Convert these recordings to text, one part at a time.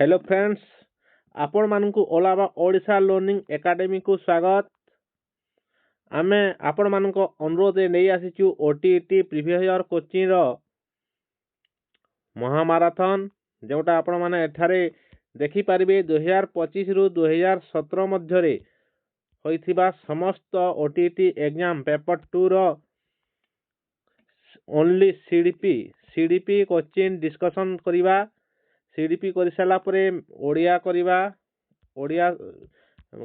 Hello friends, आपण मानकु ओलावा Odisha learning academy को स्वागत। आमे आपण मानक अनुरोध नहीं आसीचु ओटीईटी प्रीवियस ईयर कोचिंग रो महामाराथन जोटा आपण माने एठारे देखि पारिबे 2025 रु 2017 मध्यरे होइथिबा समस्त ओटीईटी एग्जाम पेपर 2 रो ओनली सीडीपी कोचिंग डिस्कशन करिबा। सीडीपी कर सारा ओडिया करिबा, ओडिया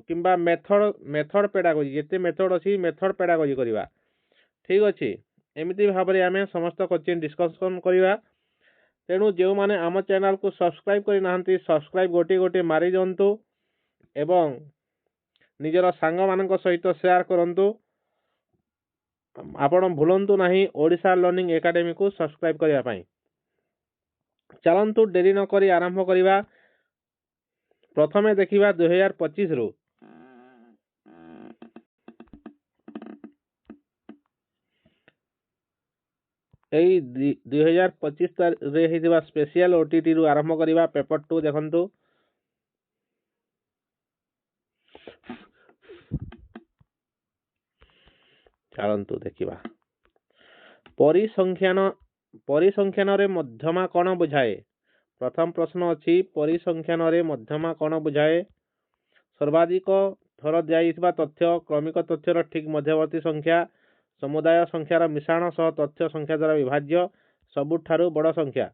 किंबा मेथड पेडागोजी जिते मेथड अच्छी मेथड पेडागोजी करिबा। ठीक अच्छे, एमती भाव में आम समस्त कोचिंग डिस्कशन करिबा। तेणु जो माने आम चैनल को सब्सक्राइब करि नाहंती सब्सक्राइब गोटे गोटे मारी दियंतु एवं निजर सांग मानक सहित शेयर करंतु। आपण भूलंतु नहीं ओडिशा लर्निंग एकेडमी को सब्सक्राइब करिया पई। चलंतु डेरी न करी आरंभ करिबा। प्रथमे देखिबा 2025 रु एई 2025 रे हिदिबा स्पेशल ओटीटी रु आरंभ करिबा। पेपर 2 देखंतु। चलंतु देखिबा। परिसंख्यान रे मध्यमा कोण बुझाए। प्रथम प्रश्न अछि परिसंख्यान रे मध्यमा कोण बुझाए। सर्वाधिक थर दिया तथ्य, क्रमिक तथ्यर ठीक मध्यवर्ती संख्या, समुदाय संख्यार मिश्रण सह तथ्य संख्या द्वारा विभाज्य, सबुठारु बड़ संख्या।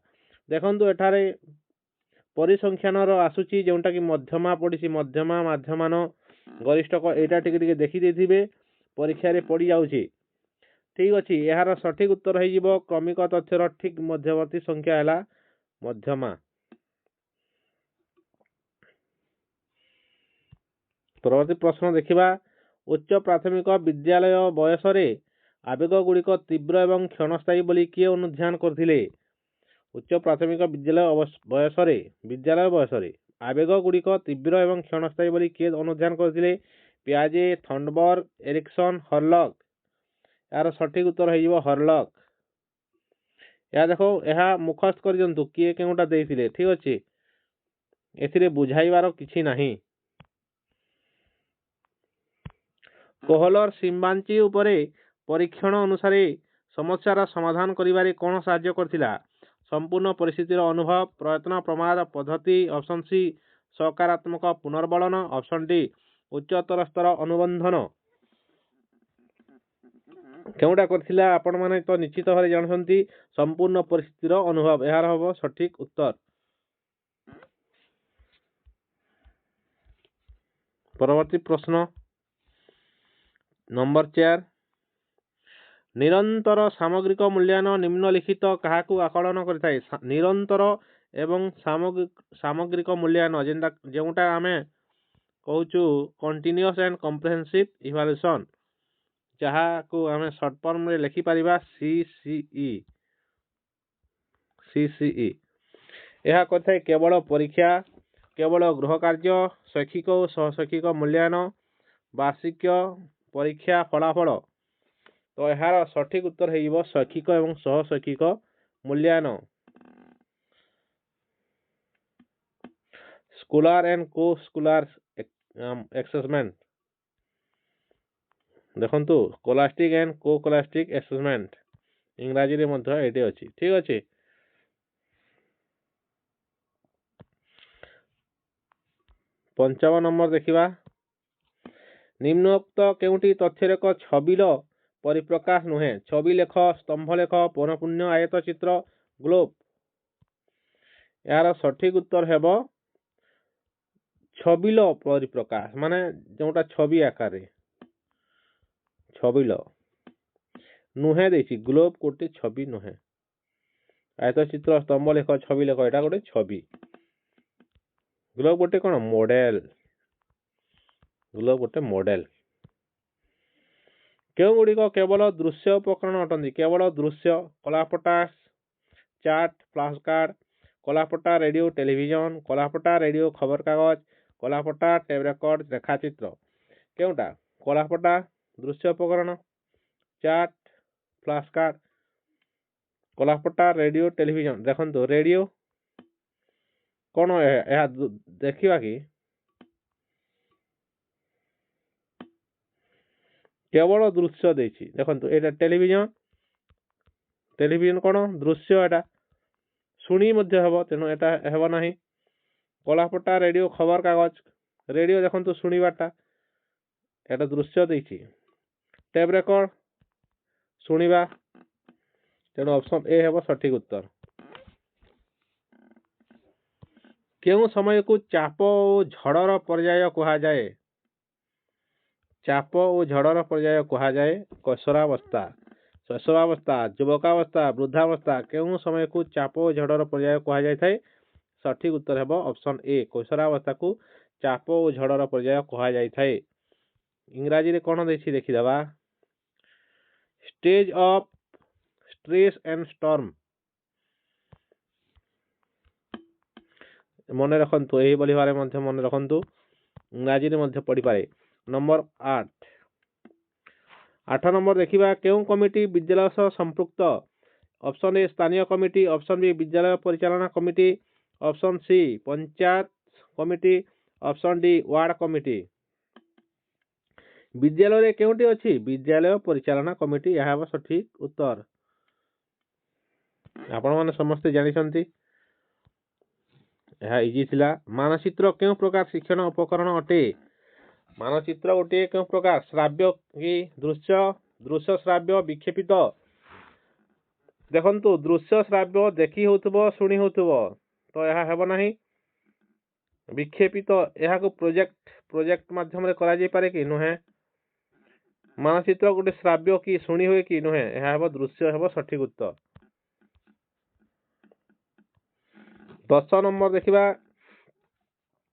देखंतु एठारे परिसंख्यान आसुची जोंटा कि मध्यमा पड़िसी, मध्यमा माध्यमान गरिष्ठक एटा टिके देखि देथिबे परीक्षा रे पड़ी जाउची। ठीक अच्छे, यार सठिक उत्तर हो क्रमिक तथ्यर ठीक मध्यवर्ती संख्या है मध्यमा। परवर्ती प्रश्न देखिबा। उच्च प्राथमिक विद्यालय बयस रे आवेग गुड़िक तीव्र एवं क्षणस्थायी बोली किए अनुध्यान करथिले। उच्च प्राथमिक विद्यालय बयस रे आवेग गुड़िक तीव्र एवं क्षणस्थायी बोली किए अनुध्यान करथिले। पियाजे, थॉर्नबर्ग, एरिक्सन, हर्लक। यार सठिक उत्तर हो हर्लक। या देखो यह मुखस्त कर दियंतु किए केउटा देइथिले। ठीक अच्छे, एथिरे बुझाइबार किछि नाही। कोहलर सिम्बांची उपरे परीक्षण अनुसार समस्यार समाधान करिबारे कोन साहाय्य करथिला। संपूर्ण परिस्थितिर अनुभव, प्रयत्न, प्रमाद, पद्धति। ऑप्शन सी सकारात्मक पुनर्बलन, ऑप्शन डी उच्चतर स्तर अनुबंधन। केउटा करथिला आपण माने तो निश्चित भाव जानछंती संपूर्ण परिस्थितिर अनुभव। यार हबो सठिक उत्तर। परवर्ती प्रश्न नंबर 4। निरंतर सामग्रिक मूल्यांकन निम्नलिखित काहाकू आकलन करथाय। निरंतर एवं सामग्रिक मूल्यांकन जेउटा आमे कहूचु कंटीन्यूअस एंड कॉम्प्रिहेंसिव इवैल्यूएशन, जहा को आमे शॉर्ट फॉर्म रे लिखि परिबा सीसीई। यह करथाय केवल परीक्षा, केवल गृह कार्य, शैक्षिक और सहशैक्षिक मूल्यांकन, वार्षिक परीक्षा फलाफल। तो यार सठिक उत्तर हो शैक्षिक एवं सहशैक्षिक मूल्यांकन। स्कूलर एंड को स्कूलर एसेसमेंट देखंतु, स्कोलास्टिक एंड को स्कोलास्टिक एसेसमेंट इंग्राजी रे मध्य एटे अछि। ठीक अछि। पंचम नंबर देखिबा। निम्नोक्त केउटी तथ्यर एक छबिल परिप्रकाश नुहे। छवि लेख, स्तंभ लेख, पौनपुण्य, आयत चित्र, ग्लोब। यार सठिक उत्तर हेबो छबिल परिप्रकाश, माने जोटा छवि आकार रे छबिल नुहे देछि। ग्लोब कोटे छवि नुहे। आयत चित्र, स्तंभ लेख, छवि लेख एटा गोटे छवि। ग्लोब गोटे कोन मॉडल। ग्लोब गोटे मॉडल। केउ गुड़िक केवल दृश्य उपकरण अटंती। केवल दृश्य कलापटा, चार्ट, फ्लैश कार्ड, कलापटा रेडियो टेलीविजन, कलापटा रेडियो खबर कागज, कलापटा टेप रेकर्ड, रेखाचित्र। केउटा कलापटा दृश्य उपकरण, चार्ट, फ्लैश कार्ड, कलापटा रेडियो टेलीविजन। देखंतु रेडियो कौन देखा कि केवल दृश्य देछि देखंतु एटा टेलीविजन टेलीविजन कौन दृश्य एटा शुणी मध्य हेबो तेणु एटा हेबो नाही कलापटा रेडियो खबर कागज रेडियो देखंतु शुणीबाटा एटा दृश्य देछि टेप रेकर्ड शुणीबा तेणु ऑप्शन ए हेबो सठिक उत्तर केउं समय को चाप और झड़र पर्याय कहा जाए चाप और झड़र पर्याय कहा जाए कैशोरावस्था शैशवावस्था युवकावस्था वृद्धावस्था केउं समय को चाप और झड़र पर्याय कहा जाए थाए सठिक उत्तर हेबो ऑप्शन ए कैशोरावस्था को चाप और झड़र पर्याय कहा जाए थाए इंग्राजी रे कोन देछि देखि दबा stage of stress and storm मन रखु यही भाव में मन रखु इंग्राजी में पढ़ी पारे नंबर 8 नंबर देखिबा केउं कमिटी विद्यालय सह संपृक्त ऑप्शन ए स्थानीय कमिटी ऑप्शन बी विद्यालय परिचालना committee option C panchayat committee option D ward committee विद्यालय रे केउंटी अछि विद्यालय परिचालना कमिटी यह सठिक उत्तर आपण माने समस्त जानि छथि यह इजी थिला मानचित्र केउं प्रकार शिक्षण उपकरण अटे मानचित्र गोटे केउं प्रकार श्राव्य कि दृश्य दृश्य श्राव्य विक्षेपित देखंतु दृश्य श्राव्य देखि होतबो सुनी होतबो तो यह हेबो नाही विक्षेपित यह को प्रोजेक्ट माध्यम रे करा जाय पारे कि नुहे मानचित्र गोटे श्राव्य कि सुनी होय कि नुहे यह हेबो दृश्य हेबो सठिक उत्तर 10 नंबर देखिबा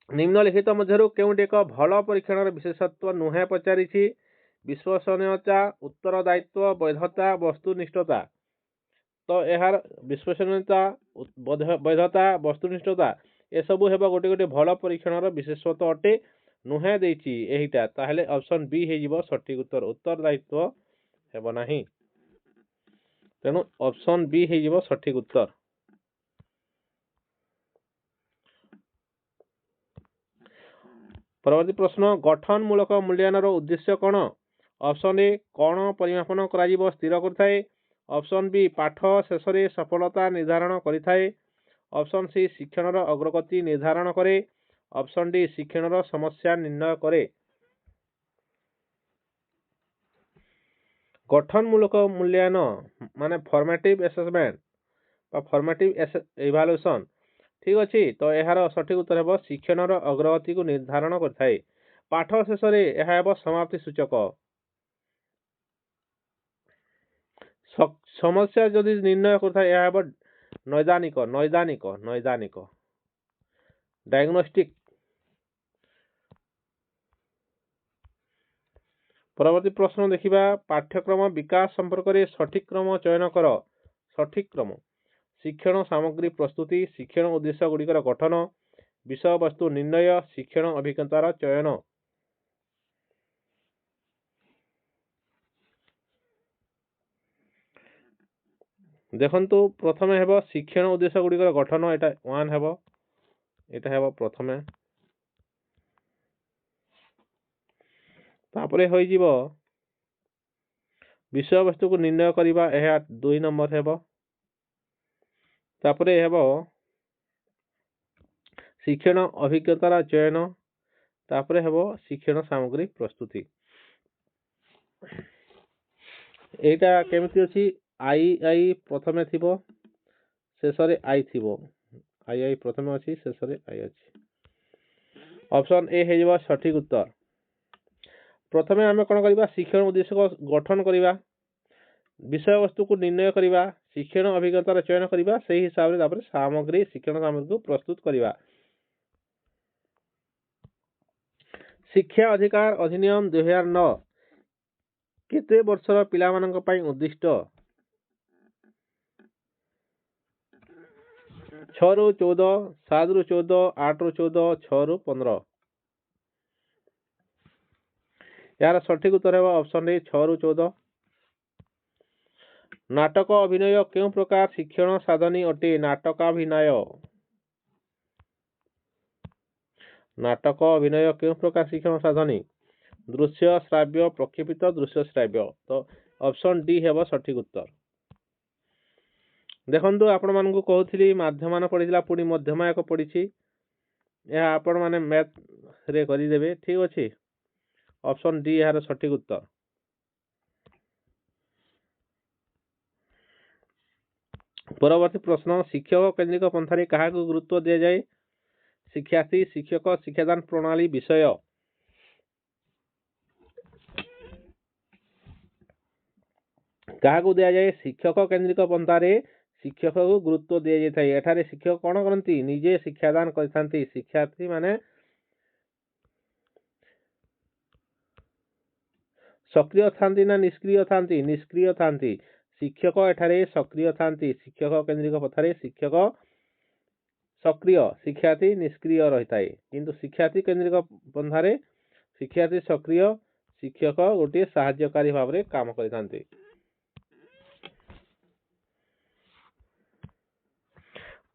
निम्नलिखित मध्यरु केउंटी एक भल परीक्षण विशेषत्व नुहे पचारिछि विश्वसनीयता उत्तरदायित्व वैधता वस्तुनिष्ठता तो यार विश्वसनीयता वैधता वस्तुनिष्ठता ए सबु हेबा गोटे गोटे भल परीक्षण विशेषत्व अटे नुहे देछि एहिटा ताहले ऑप्शन बी हे जिवो सठिक उत्तर उत्तरदायित्व हेबो नाही तेनु ऑप्शन बी हे जिवो सठिक उत्तर परवर्ती प्रश्न गठन मूलक मूल्यांकन उद्देश्य कौन ऑप्शन ए कौन परिमापन करा स्थिर करथाए ऑप्शन बी पाठ शेष में सफलता निर्धारण करिथाए ऑप्शन सी शिक्षण अग्रगति निर्धारण करे ऑप्शन डी शिक्षण समस्या निर्णय करे गठन मूलक मूल्यांकन माने फॉर्मेटिव असेसमेंट बा फॉर्मेटिव इवैल्यूएशन ठीक अच्छे तो यार सठिक उत्तर है शिक्षण अग्रगति को निर्धारण करथाए पाठ शेष में यह समाप्ति सूचक समस्या जदि निर्णय करथाए यह नैदानिक नैदानिक नैदानिक डायग्नोस्टिक परवर्ती प्रश्न देखिबा पाठ्यक्रम विकास संपर्क में सठिक क्रम चयन कर सठिक क्रम शिक्षण सामग्री प्रस्तुति शिक्षण उद्देश्य गुड़िकर गठन विषय वस्तु निर्णय शिक्षण अभिज्ञतार चयन देखंतु प्रथमे हेबो शिक्षण उद्देश्य गुड़िकर गठन एटा 1 हेबो एटा हेबो प्रथमे तापरे होई जिवो विषय वस्तु को निर्णय करिबा एहा 2 नंबर हेबो तापरे हेबो शिक्षण अभिज्ञतार चयन तापरे हेबो शिक्षण सामग्री प्रस्तुति एटा केमिति अछि आई प्रथमे थिबो शेषरे आई थिबो आई प्रथमे अछि शेषरे आई अछि ऑप्शन ए हे जिवो सठिक उत्तर प्रथमे आमे कोन करिबा शिक्षण उद्देश्य को गठन करिबा विषय वस्तु को निर्णय करिबा शिक्षण अभिज्ञतार चयन करिबा सही हिसाब रे तापर सामग्री शिक्षण सामग्री को प्रस्तुत करिबा शिक्षा अधिकार अधिनियम 2009 केते वर्षर पिला मानक पई उद्दिष्ट 6 रु 14 7 रु 14 8 रु 14 6 रु 15 यार सठिक उत्तर है ऑप्शन ए 6 रु 14 नाटक अभिनय क्यों प्रकार शिक्षण साधनी अटे नाटकाभिनय नाटक अभिनय क्यों प्रकार शिक्षण साधनी दृश्य श्राव्य प्रक्षेपित दृश्य श्राव्य तो ऑप्शन डी हेब सठिक उत्तर। देखंतु आपण मानकु कहूथिली माध्यमान पड़ीला पुणी मध्यमा एक पड़ी यह आपण माने मैथ रे करि देबे ठीक अछि ऑप्शन डी यार सठिक उत्तर। परवर्ती प्रश्न शिक्षक केंद्रिक पंथारे काहाकु गुरुत्व दिया जाए शिक्षार्थी शिक्षक शिक्षादान प्रणाली विषय काहाकु दिया जाए शिक्षक केंद्रिक पंथारे शिक्षक को गुरुत्व दिया जाए एठारे शिक्षक कौन करती निजे शिक्षादान करथांती शिक्षार्थी माने सक्रिय थांती ना निष्क्रिय थांती निष्क्रिय थांती शिक्षक एठारे सक्रिय थांती शिक्षक केंद्रिक पथारे शिक्षक सक्रिय शिक्षार्थी निष्क्रिय रहता है किंतु शिक्षार्थी केंद्रिक पंथारे शिक्षार्थी सक्रिय शिक्षक गोटे साहाय्यकारी भाव में काम करते।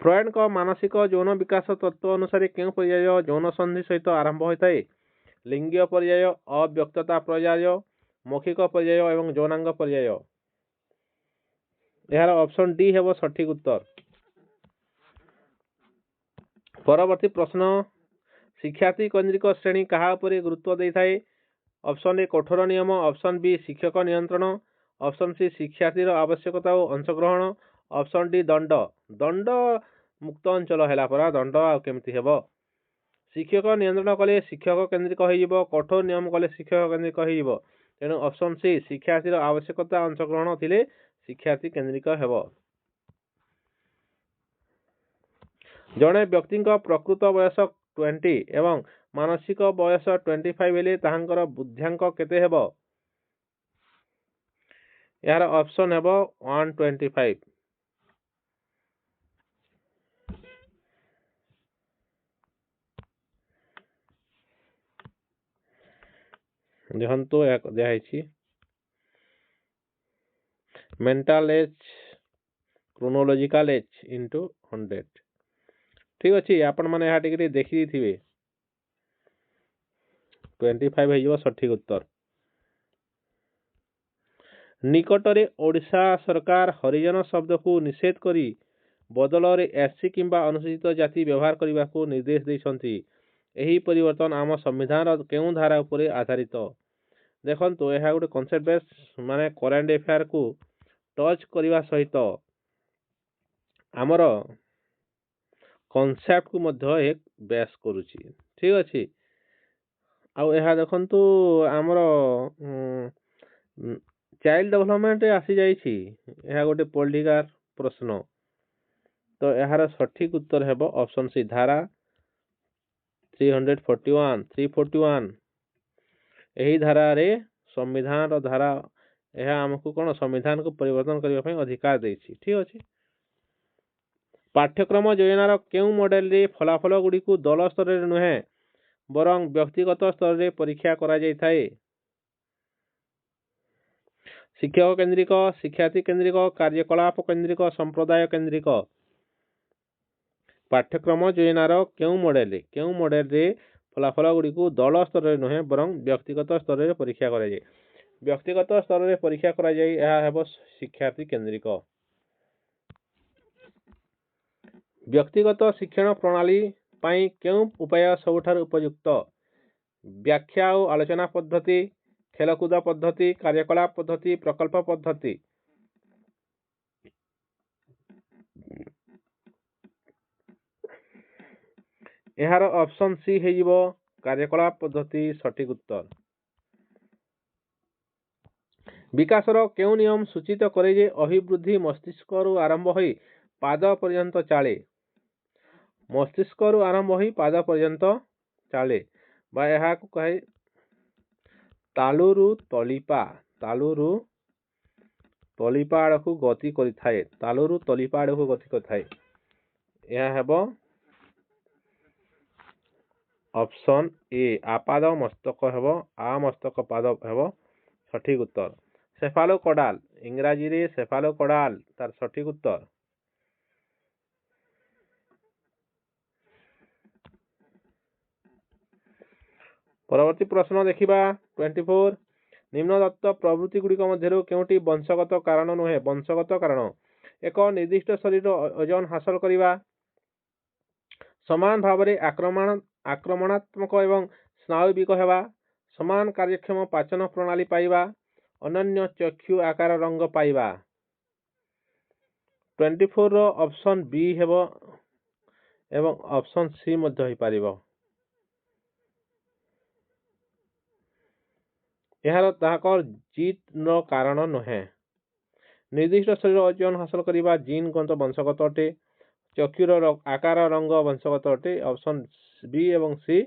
फ्रॉयड का मानसिक यौन विकास तत्व अनुसार क्यों पर्याय यौन संधि सहित आरंभ होता है लिंगीय पर्याय अव्यक्तता पर्याय मौखिक पर्याय एवं यौनांग पर्याय यार ऑप्शन डी हेब सठिक उत्तर। परवर्ती प्रश्न शिक्षार्थी केंद्रिक श्रेणी कहा उपरे गुरुत्व देता है ऑप्शन ए कठोर नियम ऑप्शन बी शिक्षक नियंत्रण ऑप्शन सी शिक्षार्थी आवश्यकता और अंशग्रहण ऑप्शन डी दंड दंड मुक्त अंचल है परा दंड आमती हेब शिक्षक नियंत्रण कले शिक्षक केंद्रिक हो कठोर नियम कले शिक्षक केंद्रिक हो तेणु ऑप्शन सी शिक्षार्थी आवश्यकता अंशग्रहण थिले शिक्षार्थी केंद्रिक हेब। जड़े व्यक्ति प्रकृत बयस 20 एवं मानसिक बयस 25 हेले ताहांकर बुद्ध्यांक केते हेब यार ऑप्शन हेब 125। देखंतु दिखाई mental as chronological age into 100 ठीक अच्छे आपण मैंने यहाँ टिके देखी थे 25 हो सठिक उत्तर। निकटरे ओडिशा सरकार हरिजन शब्द को निषेध करी बदल रे एससी किंबा अनुसूचित जाति व्यवहार करने को निर्देश देइछंती एही परिवर्तन आम संविधान केउं धारा उपरे आधारित देखंतु यह गोटे कॉन्सेप्ट बेस माने करेंट अफेयर को टच करने सहित आमर कॉन्सेप्ट को मध्य एक बेस करुची ठीक अच्छे आउ यह देखंतु आमर चाइल्ड डेवलपमेंट आसी जाइछि यह गोटे पॉलिटिकल प्रश्न तो यार सठिक उत्तर हेब ऑप्शन सी धारा 341 यही धारा रे संविधान रो धारा यह आमको कौन संविधान को परिवर्तन करने अधिकार देछि ठीक अच्छे। पाठ्यक्रम योजनार केउं मॉडल रे फलाफल गुड़ी को दल स्तर रे नुहे बरं व्यक्तिगत स्तर रे परीक्षा करा जाय थाए शिक्षक केंद्रिक शिक्षार्थी केंद्रिक कार्यकलाप केंद्रिक संप्रदाय केंद्रिक पाठ्यक्रम योजनार केउं मॉडल रे फलाफल गुड़ी को दल स्तर रे नुहे बरं व्यक्तिगत स्तर रे परीक्षा करा जाय व्यक्तिगत स्तर रे परीक्षा करा जाय यह हेब शिक्षार्थी केंद्रिक। व्यक्तिगत शिक्षण प्रणाली पाई केउं उपाय सबुठार उपयुक्त व्याख्या और आलोचना पद्धति खेलकूद पद्धति कार्यकलाप पद्धति प्रकल्प पद्धति यार ऑप्शन सी हेजिबो कार्यकलाप पद्धति सठिक उत्तर। विकासर केउं नियम सूचित करे जे अभिवृद्धि मस्तिष्क आरंभ होई पाद पर्यंत चाले मस्तिष्क आरंभ होई पाद पर्यंत चाले बा यह को कहे तालुरु तलिपा आड़ को गति करिथाए तालुरु तलिपा आड़ को गति करिथाए यह हेबो ऑप्शन ए आपाद मस्तक हेबो आ मस्तक पाद हेबो सठिक उत्तर। सेफालोकोडाल इंग्राजी रे सेफालोकोडाल तार सठिक उत्तर। परवर्ती प्रश्न देखिबा 24 निम्नदत्त प्रवृत्ति गुड़िक मध्यरु केउटी वंशगत कारण नुहे वंशगत कारण एक निर्दिष्ट शरीर ओजन हासिल करिबा समान भाव में आक्रमणात्मक एवं स्नायुविक हेबा समान कार्यक्षम पाचन प्रणाली पाइबा अनन्य चक्षु आकार रंग पाइबा 24 रो ऑप्शन बी हेबो एवं ऑप्शन सी मध्य होई पारिबो यार ताकर जीत नो कारण नुहे निर्दिष्ट शरीर ओजन हासिल करिबा जीन गंत वंशगत अटे चक्षुर आकार रंग वंशगत अटे ऑप्शन बी एवं सी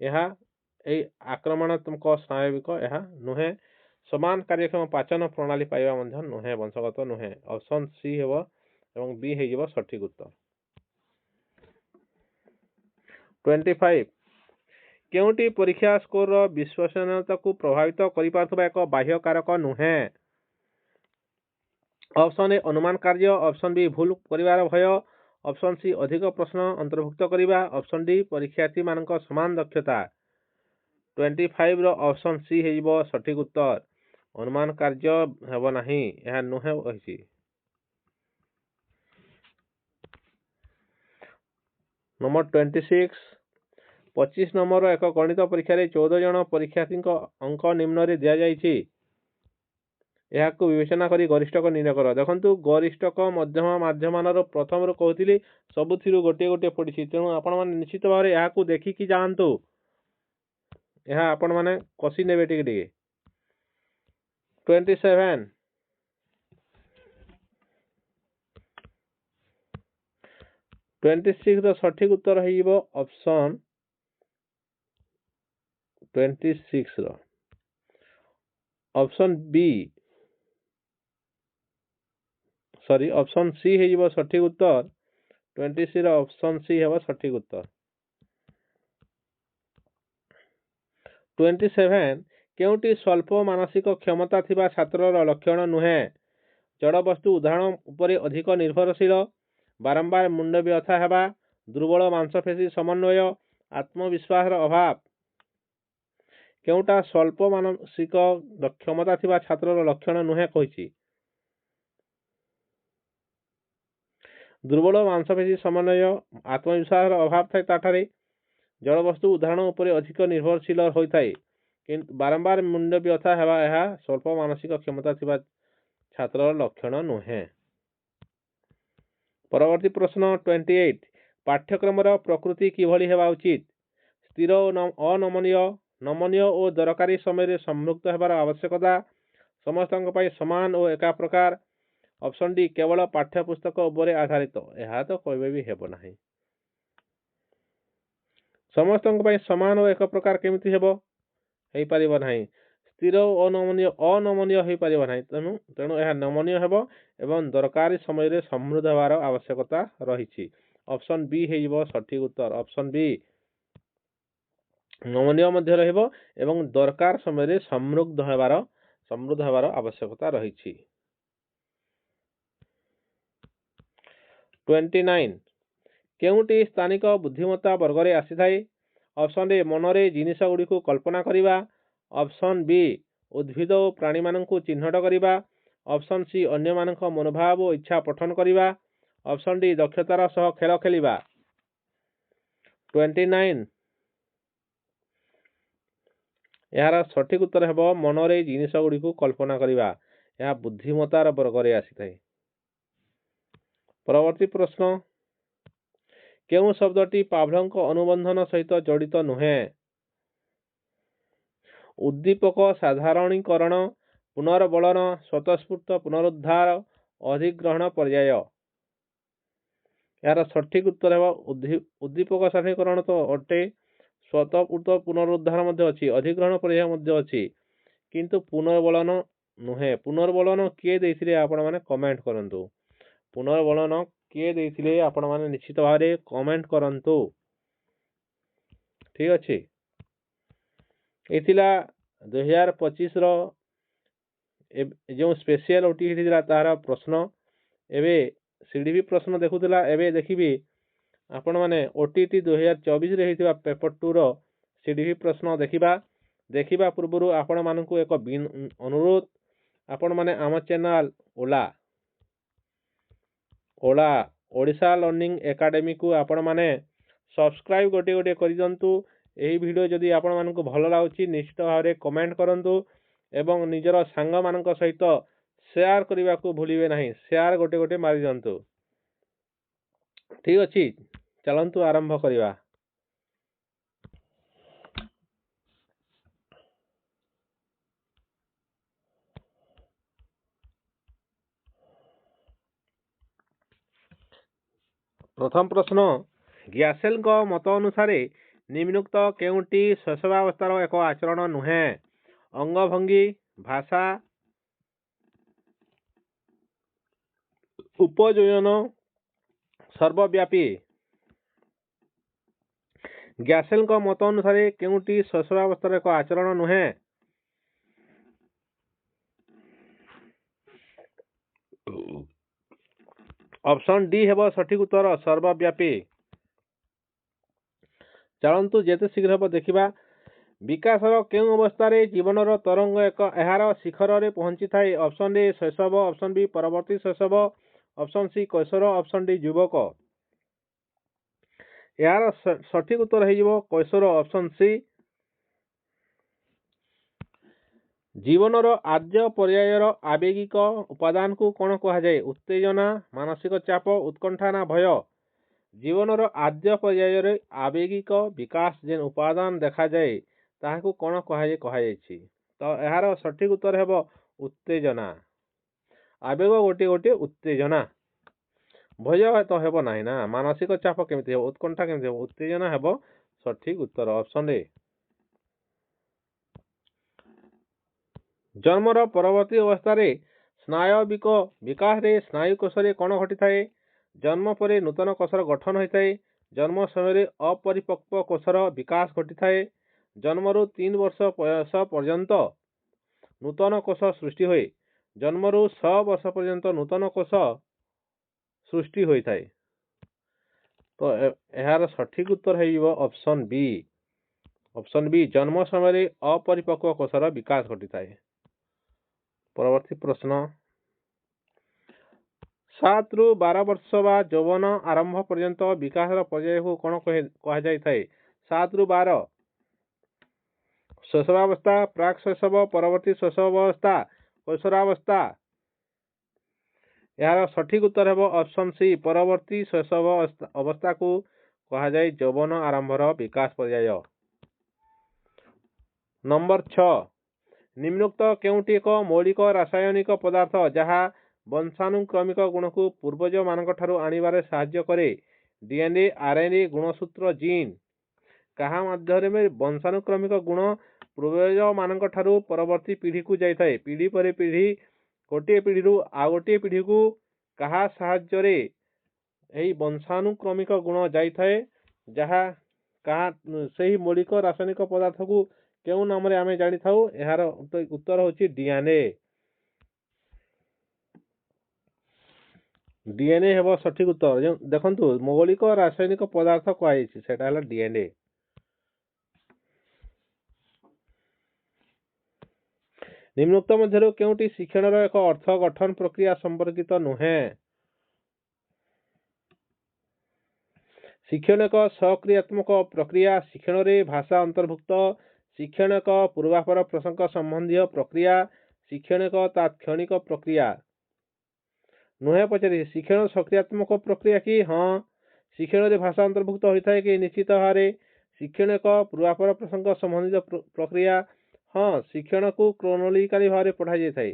यह आक्रमणात्मक स्नायुविक यह नुहे समान कार्यक्षम पाचन प्रणाली पाइबा मध्य नुहे वंशगत नुहे ऑप्शन सी हेबो एवं बी हेजिबो सठिक उत्तर 25 केउटी परीक्षा स्कोर विश्वसनीयता को प्रभावित करि पारथबा एक बाह्य कारक नुहे ऑप्शन ए अनुमान कार्य ऑप्शन बी भूल करिवार भय ऑप्शन सी अधिक प्रश्न अंतर्भुक्त करिबा ऑप्शन डी परीक्षार्थी मानक समान दक्षता 25 रो ऑप्शन सी हेजिबो सठिक उत्तर अनुमान कार्य हेबो नाही यह नुहे होइछि नंबर 26 25 नंबर एक गणित परीक्षा 14 जन परीक्षार्थी अंक निम्न रे दिया जाइछि यहाको विवेचना करी गरिष्ठक निर्णय कर देखंतु गरिष्ठक मध्यम माध्यमान प्रथम रो कहथिली सबुथिरु गोटे गोटे पडिछि तेणु आपण माने निश्चित भाव रे यहाको देखि कि जानतु यहा आपण माने कसी नेबे टिके 27 26 रो सठिक उत्तर हेइबो ऑप्शन 26 रो option B sorry option C हेइबो सठिक उत्तर 26 रो ऑप्शन सी हेबो सठिक उत्तर 27 केउटी स्वल्प मानसिक क्षमता थिबा छात्रर लक्षण नुहे जड़ वस्तु उदाहरण उपरे अधिक निर्भरशील बारंबार मुंड व्यथा हेबा दुर्बल मांसपेशी समन्वय आत्मविश्वास अभाव केउटा स्वल्प मानसिक क्षमता थिबा छात्रर लक्षण नुहे कहिछि दुर्बल मांसपेशी समन्वय आत्मविश्वास अभाव थाए ताठारे जड़ वस्तु उदाहरण उपरे अधिक निर्भरशील होइथाए किंतु बारंबार मुंड व्यथा हेबा यह स्वल्प मानसिक क्षमता थिबा छात्रर लक्षण नुहे परवर्ती प्रश्न 28 पाठ्यक्रम प्रकृति किभली हेबा उचित स्थिर अनमनीय नमनीय और दरकारी समय संयुक्त हेबार आवश्यकता समस्त समान और एका प्रकार ऑप्शन डी केवल पाठ्यपुस्तक उपरे आधारित यह तो कहबे भी हेबो नाही समस्त समान और एक प्रकार केमिति हेबो हेई परिबो नाही स्थिर अनमनीय हेई परिबो नाही तेणु यह नमनीय हेबो एवं दरकारी समय रे समृद्ध हेबार आवश्यकता रहिछि ऑप्शन बी हेइबो सठिक उत्तर ऑप्शन बी नमनीय मध्य रहइबो एवं दरकार समय रे समृद्ध हेबार आवश्यकता रहिछि 29 केउटी स्थानिक बुद्धिमत्ता वर्ग रे आसीथाए ऑप्शन ए मनरे जिनिस गुडी को कल्पना करिबा ऑप्शन बी उद्भिद और प्राणी माननकु चिन्हट करिबा ऑप्शन सी अन्य माननक मनोभाव और इच्छा पठन करिबा ऑप्शन डी दक्षतार सह खेल खेलिबा 29 यार सठिक उत्तर हेबो मनरे जिनिस गुडी को कल्पना करिबा यह बुद्धिमत्तार वर्ग रे आसीथाए परवर्ती प्रश्न केउ शब्दटी पाभ्लंक अनुबंधन सहित जड़ित नुहे उद्दीपक साधारणीकरण पुनर्बलन स्वतःस्फूर्त पुनरुद्धार अधिग्रहण पर्याय यार सठिक उत्तर है उद्दीपक साधारणीकरण तो अटे स्वतःस्फूर्त पुनरुद्धार मध्य अछि अधिग्रहण पर्याय मध्य अछि किंतु पुनर्बलन नुहे पुनर्बलन किए देथिले आपण माने कमेंट करंतु पुनर्बलन किए देथिले आपण माने निश्चित भाव रे कमेंट करंतु ठीक अछि एथिला 2025 रो जो स्पेशल ओटीटी दिला तार प्रश्न एबे सीडीबी प्रश्न देखुतला एबे देखिबी आपण माने ओटीटी 2024 रे हेतिबा पेपर 2 रो सीडीपी प्रश्न देखिबा पूर्व आपण मानकु एक अनुरोध, आपण माने आम चैनल ओला ओडिशा लर्निंग एकेडमी को आपण माने सब्सक्राइब गोटे गोटे कर दिंतु। यही वीडियो जदि आपण मानकु भल लागुची निश्चित भाव में कमेंट करंतु एवं निजर सांग मानक सहित शेयर करने को भूलिए नहीं। शेयर गोटे गोटे मारी दिंतु। ठीक अच्छी, चलंतु आरंभ करिवा। प्रथम प्रश्न, ग्यासेल मत अनुसार निम्नोक्त केउंटी शैशवावस्थार एक आचरण नुहे? अंगभंगी, भाषा, उपयोजन, सर्वव्यापी। ग्यासेल मत अनुसार केउंटी शैशवावस्थार एक आचरण नुहे? ऑप्शन डी हेब सठिक उत्तर, सर्वव्यापी। चलंतु जेते शीघ्र हम देखा विकासर केउं अवस्था जीवनर तरंग एक एहार शिखर रे पहुंची थाए? ऑप्शन ए शैशव, ऑप्शन बी परवर्ती शैशव, ऑप्शन सी कैशोर, ऑप्शन डी युवक। यार सठिक उत्तर है कैशोर, ऑप्शन सी। जीवनर आद्य पर्यायर आवेगिक उपादान को कौन कह जाए? उत्तेजना, मानसिक चाप, उत्कंठा ना भय? जीवनर आद्य पर्यायर आवेगिक विकास जेन उपादान देखा जाए ताहाको कौन कह तो यार सठिक उत्तर हेब उत्तेजना। आवेग गोटे गोटे उत्तेजना, भय तो हेब नहीं ना। मानसिक चाप केमती हेब, उत्कंठा केमती हेब? उत्तेजना हेब सठिक उत्तर, ऑप्शन ए। जन्मर परवर्ती अवस्था स्नायविक विकास रे स्नायु कोशरे कौन घटी थाए? जन्म पर नूतन कोशर गठन होता है। जन्म समय अपरिपक्व कोशर विकास घटी थाए। जन्मरू 3 वर्ष बयस पर्यंत नूतन कोश सृष्टि हुए। जन्मरू 6 वर्ष पर्यंत नूतन कोश सृष्टि होता है। तो यार सठिक उत्तर है ऑप्शन बी। ऑप्शन बी, जन्म समय अपरिपक्व कोशर विकास घटी थाए। परवर्ती प्रश्न, 7 रु 12 वर्ष बा यौवन आरंभ पर्यंत विकास पर्याय को कौन कह जाए? 7 रु 12 शैशवावस्था, प्राक शैशव, परवर्ती शैशवावस्था, कैशोरावस्था। यार सठिक उत्तर है ऑप्शन सी, परवर्ती शैशव अवस्था को कह जाए यौवन आरंभर विकास पर्याय। नंबर 6, निम्नोक्त केउंटी एक मौलिक रासायनिक पदार्थ जहाँ वंशानुक्रमिक गुण को पूर्वज मानक ठारू आनिबारे साहाय्य करे? डीएनए, आरएनए, गुणसूत्र, जीन। कहा माध्यम में वंशानुक्रमिक गुण पूर्वज मानक ठारू परवर्ती पीढ़ी को जाइए? पीढ़ी पर पीढ़ी, गोटे पीढ़ी रु आ गोटे पीढ़ी को कहा साहाय्य रे यही वंशानुक्रमिक गुण जाइए? जहाँ कहा से मौलिक रासायनिक पदार्थ को क्यों नाम रे आमे जानी थाउ? यार उत्तर होची डीएनए। डीएनए हेब सठिक उत्तर। देखंतु मौलिक रासायनिक पदार्थ कहुई सेटा हला डीएनए। निम्नोक्त मध्यरु केउंटी शिक्षण एक अर्थ गठन प्रक्रिया संपर्कित नुहे? शिक्षण एक सक्रियात्मक प्रक्रिया। शिक्षण रे भाषा अंतर्भुक्त। शिक्षण एक पूर्वापर प्रसंग संबंधी प्रक्रिया। शिक्षण एक तात्क्षणिक प्रक्रिया नुहे पचारि? शिक्षण सक्रियात्मक प्रक्रिया कि? हाँ। शिक्षण रे भाषा अंतर्भुक्त होता है कि? निश्चित भाव में। शिक्षण एक पूर्वापर प्रसंग संबंधित प्रक्रिया। हाँ, शिक्षण को क्रोनोलॉजिकली भाव में पढ़ा जाता है।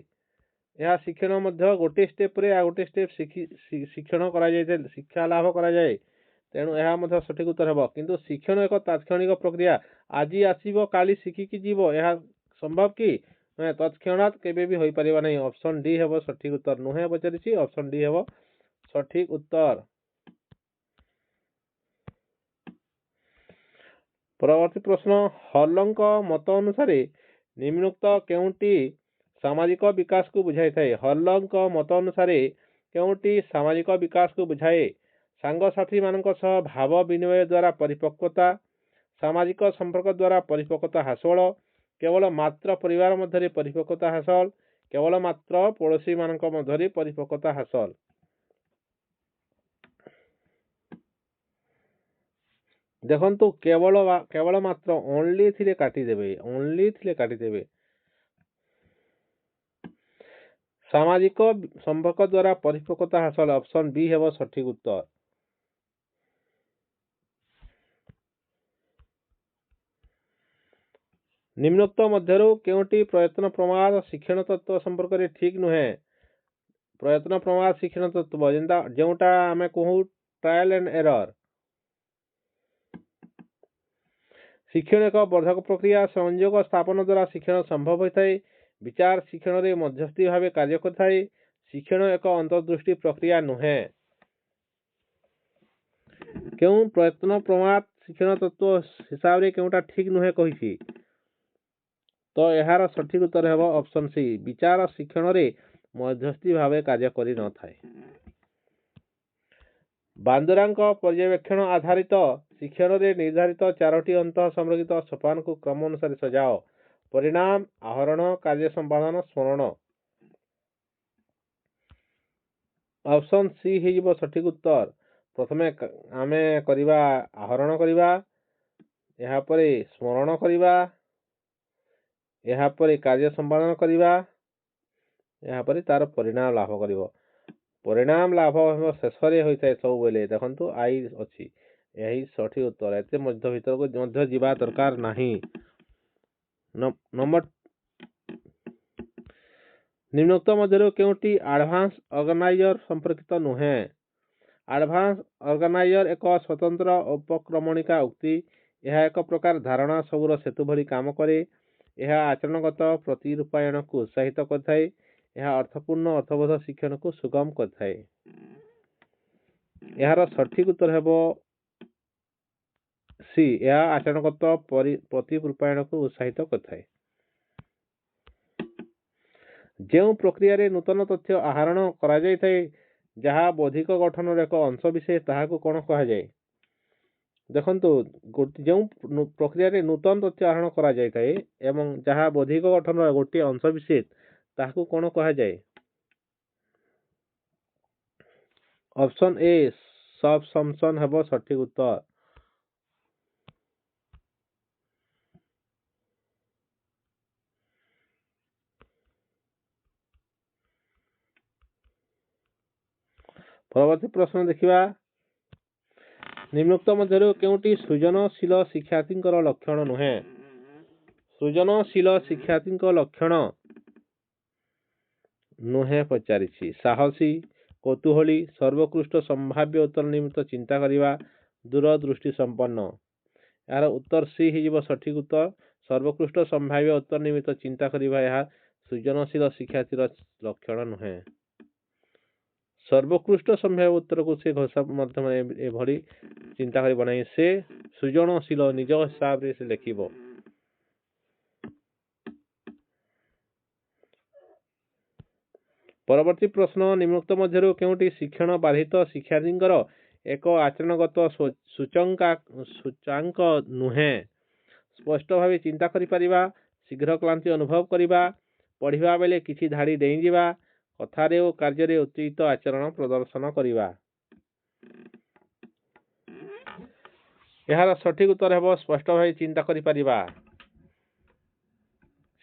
यह शिक्षण मध्य गोटे स्टेप रे आ गोटे स्टेप शिक्षण करा जाए, शिक्षा लाभ करा जाए। तेणु यह मध्य सठिक उत्तर हेब। किंतु शिक्षण एक तात्क्षणिक प्रक्रिया। आज आसीबो काली शिखिकी जीवो, यह संभव कि? तत्क्षणात केबे भी होई परिबा नहीं। ऑप्शन डी हेब सठिक उत्तर। नुहे पचारिछि, ऑप्शन डी हेब सठिक उत्तर। परवर्ती प्रश्न, हॉलंक मत अनुसार निम्नोक्त केउंटी सामाजिक विकास को बुझाई थाए? हॉलंक मत अनुसार केउंटी सामाजिक विकास को बुझाए? सांग साथी मानक सह भाव विनिमय द्वारा परिपक्वता, सामाजिक संपर्क द्वारा परिपक्वता हासिल, केवल मात्र परिवार मध्य परिपक्वता हासिल, केवल मात्र पड़ोशी मान मध्य परिपक्वता हासिल। देखंतु केवल केवल मात्र ओनली थिले काटिदेवे, ओनली थिले काटिदेवे। सामाजिक संपर्क द्वारा परिपक्वता हासिल, ऑप्शन बी हेबो सठिक उत्तर। निम्नोक्त मध्यरु केउटी प्रयत्न प्रमाद शिक्षण तत्व संपर्क रे ठीक नुहे। प्रयत्न प्रमाद शिक्षण तत्व जेउटा आमे कहू ट्रायल एंड एरर। शिक्षण एक वर्धक प्रक्रिया, संयोग स्थापन द्वारा शिक्षण संभव होता है। विचार शिक्षण रे मध्यस्थी भाव कार्य करता है। शिक्षण एक अंतर्दृष्टि प्रक्रिया नुहे। क्यों प्रयत्न प्रमाद शिक्षण तत्व हिसाब रे केउटा ठीक नुहे कहिछि, तो यार सठिक उत्तर हेबो ऑप्शन सी, विचार शिक्षण रे मध्यस्थी भाव कार्य करि न थाए। बांदरांक पर्यवेक्षण आधारित शिक्षण रे निर्धारित 4टी अंत संरक्षित सोपान को क्रम अनुसार सजाओ। परिणाम, आहरण, कार्य संपादन, स्मरण। ऑप्शन सी हेजिबो सठिक उत्तर। प्रथमे आमे करिबा आहरण करिबा, यहाँ परे स्मरण करिबा, यहाँ परे कार्य संपादन करिबा, यहाँ परे तार परिणाम लाभ करिबो। परिणाम लाभ शेष होता है सब बेले। देखंतु आई अछि, यही सठिक उत्तर। एते मध्य भीतर को मध्य जीवा दरकार नाही। नंबर निम्नोक्त मध्यरु केउटी एडवांस ऑर्गेनाइजर संपर्कित नुहे। एडवांस ऑर्गेनाइजर एक स्वतंत्र उपक्रमणिका उक्ति। यह एक प्रकार धारणा सबुर सेतु भली काम करे। यह आचरणगत प्रतिरूपायन को उत्साहित करथाय। यह अर्थपूर्ण अर्थबोध शिक्षण को सुगम करथाय। यार सठिक उत्तर हेबो सी, यह आचरणगत प्रतिरूपायन को उत्साहित करथाय। जेउ प्रक्रिया रे नूतन तथ्य आहरण करा जाय थाए, जहा बौद्धिक गठन रे एक अंश विशेष, ताहाको कोन कहा जाय। देखंतु जेउ प्रक्रिया रे नूतन तथ्य आहरण करा जाय थाए एवं जहा बौद्धिक गठन रे गोटे अंश विशेष, ताहाको कोन कहा जाय। ऑप्शन ए सबसम्पशन हेबो सठिक उत्तर। परवर्ती प्रश्न देखिबा। निम्नोक्त मध्यरु केउटी सृजनशील शिक्षार्थी लक्षण नुहे। सृजनशील शिक्षार्थी लक्षण नुहे पचारिछि। साहसी, कौतूहली, सर्वोत्कृष्ट संभाव्य उत्तर निमित्त चिंता करिबा, दूरदृष्टि संपन्न। यार उत्तर सी हिजिबो सठिक उत्तर। सर्वोत्कृष्ट संभाव्य उत्तर निमित्त चिंता करिबा यह सृजनशील शिक्षार्थी लक्षण नुहे। सर्वोत्कृष्ट संभाव्य उत्तर को से घोषा माध्यम एभली चिंता करिबा नै, से सृजनशील निज हिसाब रे से लिखिबो। परवर्ती प्रश्न। निम्नोक्त मध्यरु केउटी शिक्षण बाधित शिक्षार्थी एक आचरणगत सूचांक नुहे। स्पष्ट भाव चिंता करि परिबा, शीघ्र क्लांति अनुभव करिबा, पढ़िबा बेले किछि धाड़ी डेई जिबा, कथारे और कार्य रे उत्तेजित आचरण प्रदर्शन करिबा। यार सठिक उत्तर हेबो स्पष्ट भाव चिंता करि परिबा।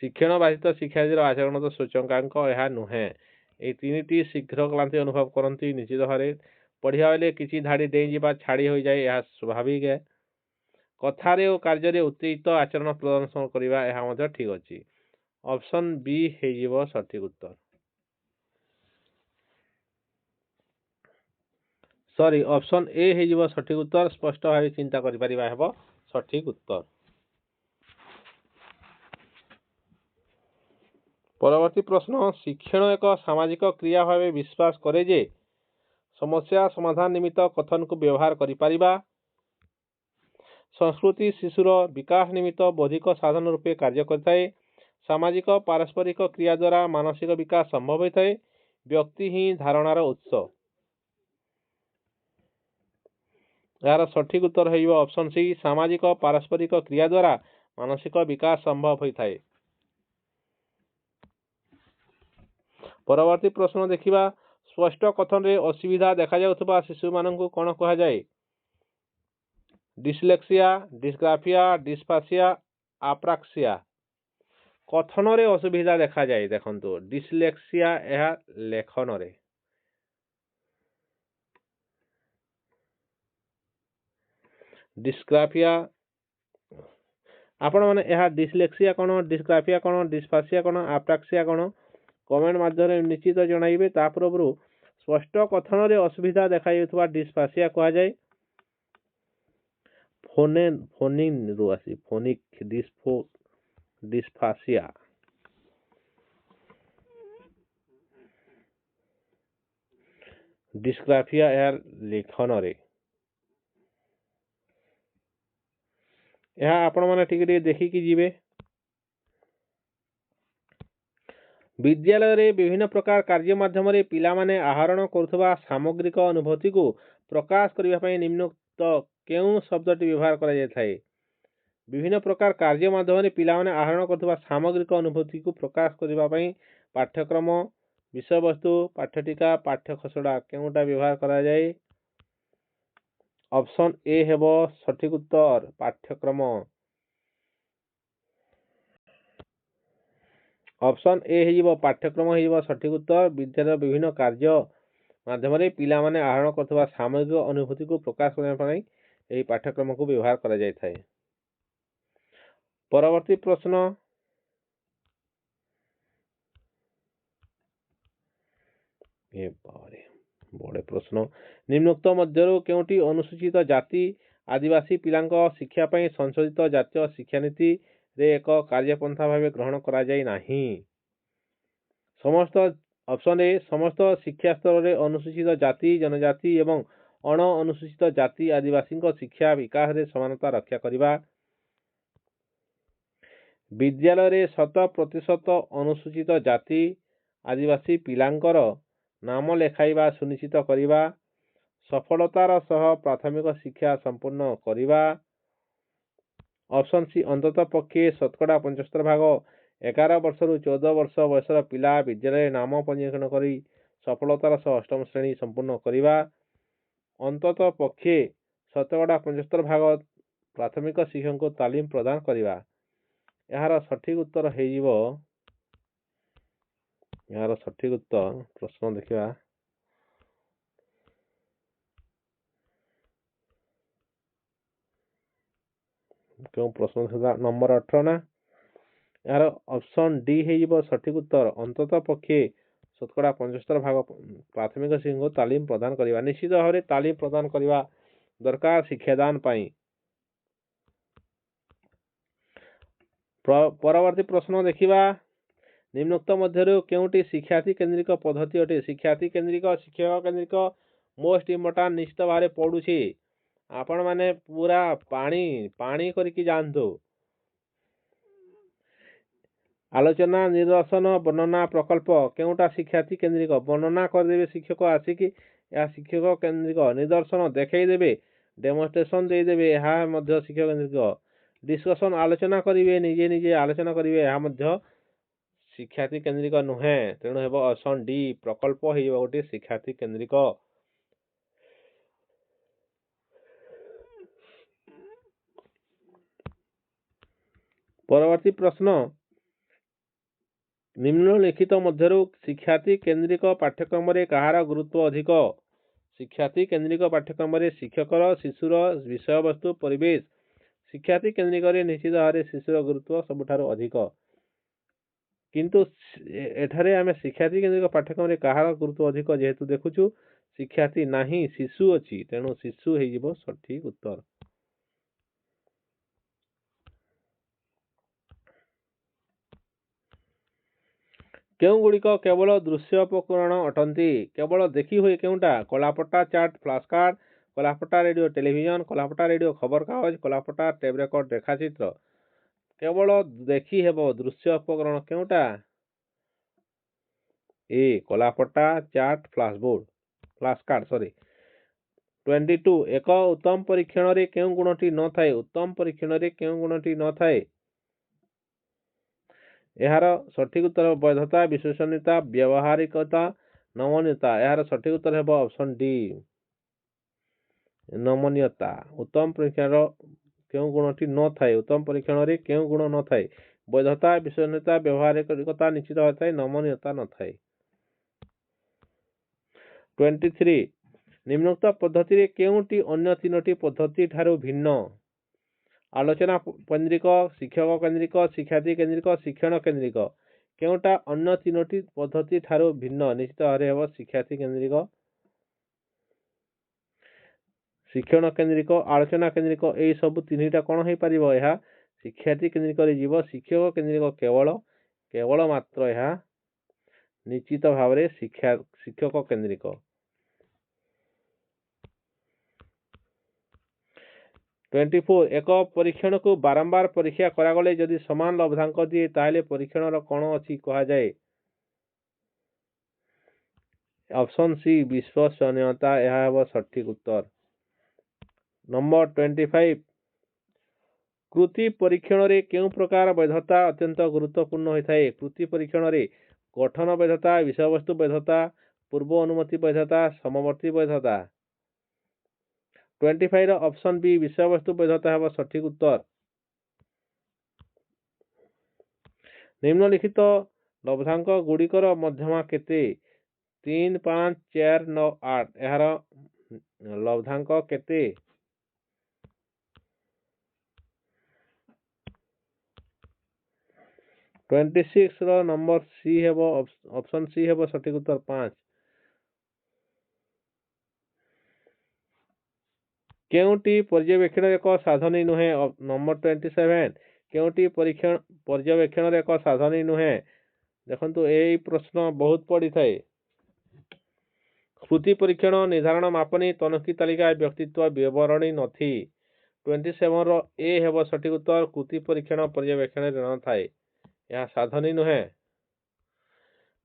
शिक्षण बाधित शिक्षार्थी आचरणगत सूचकांक यह नुहे। ए तीनिटी शीघ्र क्लांति अनुभव करती, निश्चित भाव पढ़िया बेले किसी धाड़ी डेई जिबा छाड़ी हो जाए, यह स्वाभाविक है। कथारे और कार्य रे उत्तेजित आचरण प्रदर्शन करिबा यह मध्य ठीक अछि। ऑप्शन बी हेजिबो सठिक उत्तर। सॉरी, ऑप्शन ए हेजिबो सठिक उत्तर। स्पष्ट भाव चिंता करि परिबा हेबो सठिक उत्तर। परवर्ती प्रश्न। शिक्षण एक सामाजिक क्रिया भाव विश्वास करे जे समस्या समाधान निमित्त कथन को व्यवहार करि परिबा। संस्कृति शिशुर विकास निमित्त बौद्धिक साधन रूपे कार्य करथाए। सामाजिक पारस्परिक क्रिया द्वारा मानसिक विकास संभव होता है। व्यक्ति ही धारणार उत्स। यार सठिक उत्तर हो ऑप्शन सी सामाजिक पारस्परिक क्रिया द्वारा मानसिक विकास संभव होता है। परवर्ती प्रश्न देखिबा स्पष्ट कथन रे असुविधा देखा जाउथबा शिशु माननकु कोन कहा जाए? Dyslexia, dysgraphia, dysphasia, apraxia. कथन रे असुविधा देखा जाए देखंतु डिस्लेक्सिया यह लेखन रे, डिस्ग्राफिया आपण माने यह डिस्लेक्सिया कोन, डिस्ग्राफिया कोन, डिस्फासिया कोन, आप्राक्सिया कोन कमेंट माध्यम निश्चित जणाइबे। तापूर्व स्पष्ट कथन रे असुविधा देखा जाउथबा डिस्फासिया कहा जाए। फोनिन रु आसी फोनिक डिस्फासिया। डिस्ग्राफिया यार लेखन रे यह आपण माने टिके देखिकी जीवे। विद्यालय रे विभिन्न प्रकार कार्य माध्यम रे पिला माने आहरण करुथबा सामग्रिक अनुभूति को प्रकाश करबा पई निम्नोक्त केउ शब्दटी व्यवहार करा जाय थाए? विभिन्न प्रकार कार्य माध्यम रे पिला माने आहरण करुथबा सामग्रिक अनुभूति को प्रकाश करबा पई पाठ्यक्रम, विषय वस्तु, पाठ्यटिका, पाठ्य खसड़ा केउटा व्यवहार करा जाय? ऑप्शन ए हेबो सठिक उत्तर पाठ्यक्रम। ऑप्शन ए हो पाठ्यक्रम हो सठिक उत्तर। विद्यालय विभिन्न कार्य माध्यम रे पिला माने आहरण करथबा सामग्रिक अनुभूति को प्रकाश करबा पई एही पाठ्यक्रम को व्यवहार करा जाय थाए। परवर्ती प्रश्न ए बारे बड़े प्रश्न निम्नोक्त मध्यरु केउटी अनुसूचित जाति आदिवासी पिलांको शिक्षा पई संशोधित जातीय शिक्षा नीति रे एक कार्यपंथा भाव ग्रहण करा जाय नाही? समस्त ऑप्शन ए समस्त शिक्षा स्तर रे अनुसूचित जाति जनजाति एवं अण अनुसूचित जाति आदिवासी शिक्षा विकास रे समानता रक्षा करिबा। विद्यालय रे 100% अनुसूचित जाति आदिवासी पिलांकर नाम लेखाइबा सुनिश्चित करिबा। सफलतार सह प्राथमिक शिक्षा संपूर्ण करिबा। ऑप्शन सी अंततः पक्षे 75% 11 वर्ष रु 14 वर्ष बयसर पिला विद्यालय नाम पंजीकरण करी सफलतार सह अष्टम श्रेणी संपूर्ण करिबा। अंततः पक्षे 75% प्राथमिक शिक्षक को तालीम प्रदान करिबा। यार सठिक उत्तर हेइबो यार सठिक उत्तर प्रश्न देखिबा क्यों प्रश्न नंबर 18 ना यार ऑप्शन डी हेइबो सठिक उत्तर अंततः पक्षे 75% प्राथमिक शिक्षक को तालीम प्रदान करिबा। निश्चित भाव तालीम प्रदान करिबा दरकार शिक्षादान पाई। परवर्ती प्रश्न देखिबा निम्नोक्त मध्यरु केउटी शिक्षार्थी केंद्रिक पद्धति अटे? शिक्षार्थी केंद्रिक शिक्षक केंद्रिक मोस्ट इम्पोर्टेंट निश्चित भाव पड़ुछि। आपण माने पूरा पानी पानी करके जानतो। आलोचना निदर्शन वर्णना प्रकल्प केउटा शिक्षार्थी केंद्रिक वर्णना करदेबे शिक्षक आसिकी या शिक्षक केंद्रिक निदर्शन देखै देबे डेमोन्स्ट्रेशन दे देबे या मध्य शिक्षक केंद्रिक डिस्कशन आलोचना करिवे निजे निजे आलोचना करिवे या मध्य शिक्षार्थी केंद्रिक नुहे। तेणु हेबो ऑप्शन डी प्रकल्प हेबो गोटे शिक्षार्थी केंद्रिक। परवर्ती प्रश्न निम्नलिखित मध्यरु शिक्षार्थी केंद्रिक पाठ्यक्रम रे कहार गुरुत्व अधिक? शिक्षार्थी केंद्रिक पाठ्यक्रम रे शिक्षकर शिशुर विषय वस्तु परिवेश शिक्षार्थी केंद्रिक रे निश्चित भाव शिशुर गुरुत्व सबुठारु अधिक। किंतु एठारे आमे शिक्षार्थी केंद्रिक पाठ्यक्रम रे कहार गुरुत्व अधिक जेहेतु देखुछु शिक्षार्थी नाही शिशु अछि तेणु शिशु हेइबो सठिक उत्तर। केउ गुड़िक केवल दृश्योपकरण अटंती? केवल देखी हुए केउटा? कलापट्टा चार्ट फ्लैश कार्ड, कलापट्टा रेडियो टेलीविजन, कलापट्टा रेडियो खबर कागज, कलापट्टा टेप रेकर्ड रेखाचित्र। केवल देखी हेबो दृश्य उपकरण केउटा? ए कलापट्टा चार्ट फ्लैश कार्ड सॉरी 22 ଏକ ଉତ୍ତମ ପରୀକ୍ଷଣରେ କେଉଁ ଗୁଣଟି ନଥାଏ? ଉତ୍ତମ ପରୀକ୍ଷଣରେ କେଉଁ ଗୁଣଟି ନଥାଏ? ଏହାର ସଠିକ ଉତ୍ତର ବୈଧତା, ବିଶ୍ୱସନୀୟତା, ବ୍ୟବହାରିକତା, ନମନୀୟତା। ଏହାର ସଠିକ ଉତ୍ତର ହେବ ଅପସନ୍ ଡି, ନମନୀୟତା। ଉତ୍ତମ ପରୀକ୍ଷଣର କେଉଁ ଗୁଣଟି ନଥାଏ? ଉତ୍ତମ ପରୀକ୍ଷଣରେ କେଉଁ ଗୁଣ ନଥାଏ? ବୈଧତା, ବିଶ୍ୱସନୀୟତା, ବ୍ୟବହାରିକତା ନିଶ୍ଚିତ ଭାବେ ଥାଏ, ନମନୀୟତା ନଥାଏ। 23 ନିମ୍ନୋକ୍ତ ପଦ୍ଧତିରେ କେଉଁଟି ଅନ୍ୟ ତିନୋଟି ପଦ୍ଧତି ଠାରୁ ଭିନ୍ନ? ଆଲୋଚନା କେନ୍ଦ୍ରିକ, ଶିକ୍ଷକ କେନ୍ଦ୍ରିକ, ଶିକ୍ଷାର୍ଥୀ କେନ୍ଦ୍ରିକ, ଶିକ୍ଷଣ କେନ୍ଦ୍ରିକ। କେଉଁଟା ଅନ୍ୟ ତିନୋଟି ପଦ୍ଧତି ଠାରୁ ଭିନ୍ନ? ନିଶ୍ଚିତ ଭାବରେ ହେବ ଶିକ୍ଷାର୍ଥୀ କେନ୍ଦ୍ରିକ, ଶିକ୍ଷଣ କେନ୍ଦ୍ରିକ, ଆଲୋଚନା କେନ୍ଦ୍ରିକ। ଏଇ ସବୁ ତିନିଟା କ'ଣ ହେଇପାରିବ? ଏହା ଶିକ୍ଷାର୍ଥୀ କେନ୍ଦ୍ରିକରେ ଯିବ। ଶିକ୍ଷକ କେନ୍ଦ୍ରିକ କେବଳ ମାତ୍ର ଏହା ନିଶ୍ଚିତ ଭାବରେ ଶିକ୍ଷକ କେନ୍ଦ୍ରିକ। 24 ଏକ ପରୀକ୍ଷଣକୁ ବାରମ୍ବାର ପରୀକ୍ଷା କରାଗଲେ ଯଦି ସମାନ ଲବ୍ଧାଙ୍କ ଦିଏ ତାହେଲେ ପରୀକ୍ଷଣର କ'ଣ ଅଛି କୁହାଯାଏ? ଅପସନ୍ ସି, ବିଶ୍ୱସନୀୟତା। ଏହା ହେବ ସଠିକ ଉତ୍ତର। ନମ୍ବର 25 କୃତି ପରୀକ୍ଷଣରେ କେଉଁ ପ୍ରକାର ବୈଧତା ଅତ୍ୟନ୍ତ ଗୁରୁତ୍ୱପୂର୍ଣ୍ଣ ହୋଇଥାଏ? କୃତି ପରୀକ୍ଷଣରେ ଗଠନ ବୈଧତା, ବିଷୟବସ୍ତୁ ବୈଧତା, ପୂର୍ବ ଅନୁମତି ବୈଧତା, ସମବର୍ତ୍ତୀ ବୈଧତା। 25 ର ଅପସନ୍ ବି, ବିଷୟବସ୍ତୁ ବୈଧତା ହେବ ସଠିକ ଉତ୍ତର। ନିମ୍ନଲିଖିତ ଲବ୍ଧାଙ୍କ ଗୁଡ଼ିକର ମଧ୍ୟମା କେତେ? 3, 5, 4, 9, 8। ଏହାର ଲବ୍ଧାଙ୍କ କେତେ? 26 ର ନମ୍ବର ସି ହେବ, ଅପସନ୍ ସି ହେବ ସଠିକ ଉତ୍ତର 5। କେଉଁଟି ପର୍ଯ୍ୟବେକ୍ଷଣର ଏକ ସାଧନ ନୁହେଁ? ନମ୍ବର 27 କେଉଁଟି ପର୍ଯ୍ୟବେକ୍ଷଣର ଏକ ସାଧନ ନୁହେଁ? ଦେଖନ୍ତୁ ଏଇ ପ୍ରଶ୍ନ ବହୁତ ପଡ଼ିଥାଏ। କୃତି ପରୀକ୍ଷଣ, ନିର୍ଦ୍ଧାରଣ, ମାପନୀ, ତନଖି ତାଲିକା, ବ୍ୟକ୍ତିତ୍ୱ ବିବରଣୀ ନଥି। 27 ର ଏ ହେବ ସଠିକ ଉତ୍ତର। କୃତି ପରୀକ୍ଷଣ ପର୍ଯ୍ୟବେକ୍ଷଣରେ ନଥାଏ, ଏହା ସାଧନ ନୁହେଁ।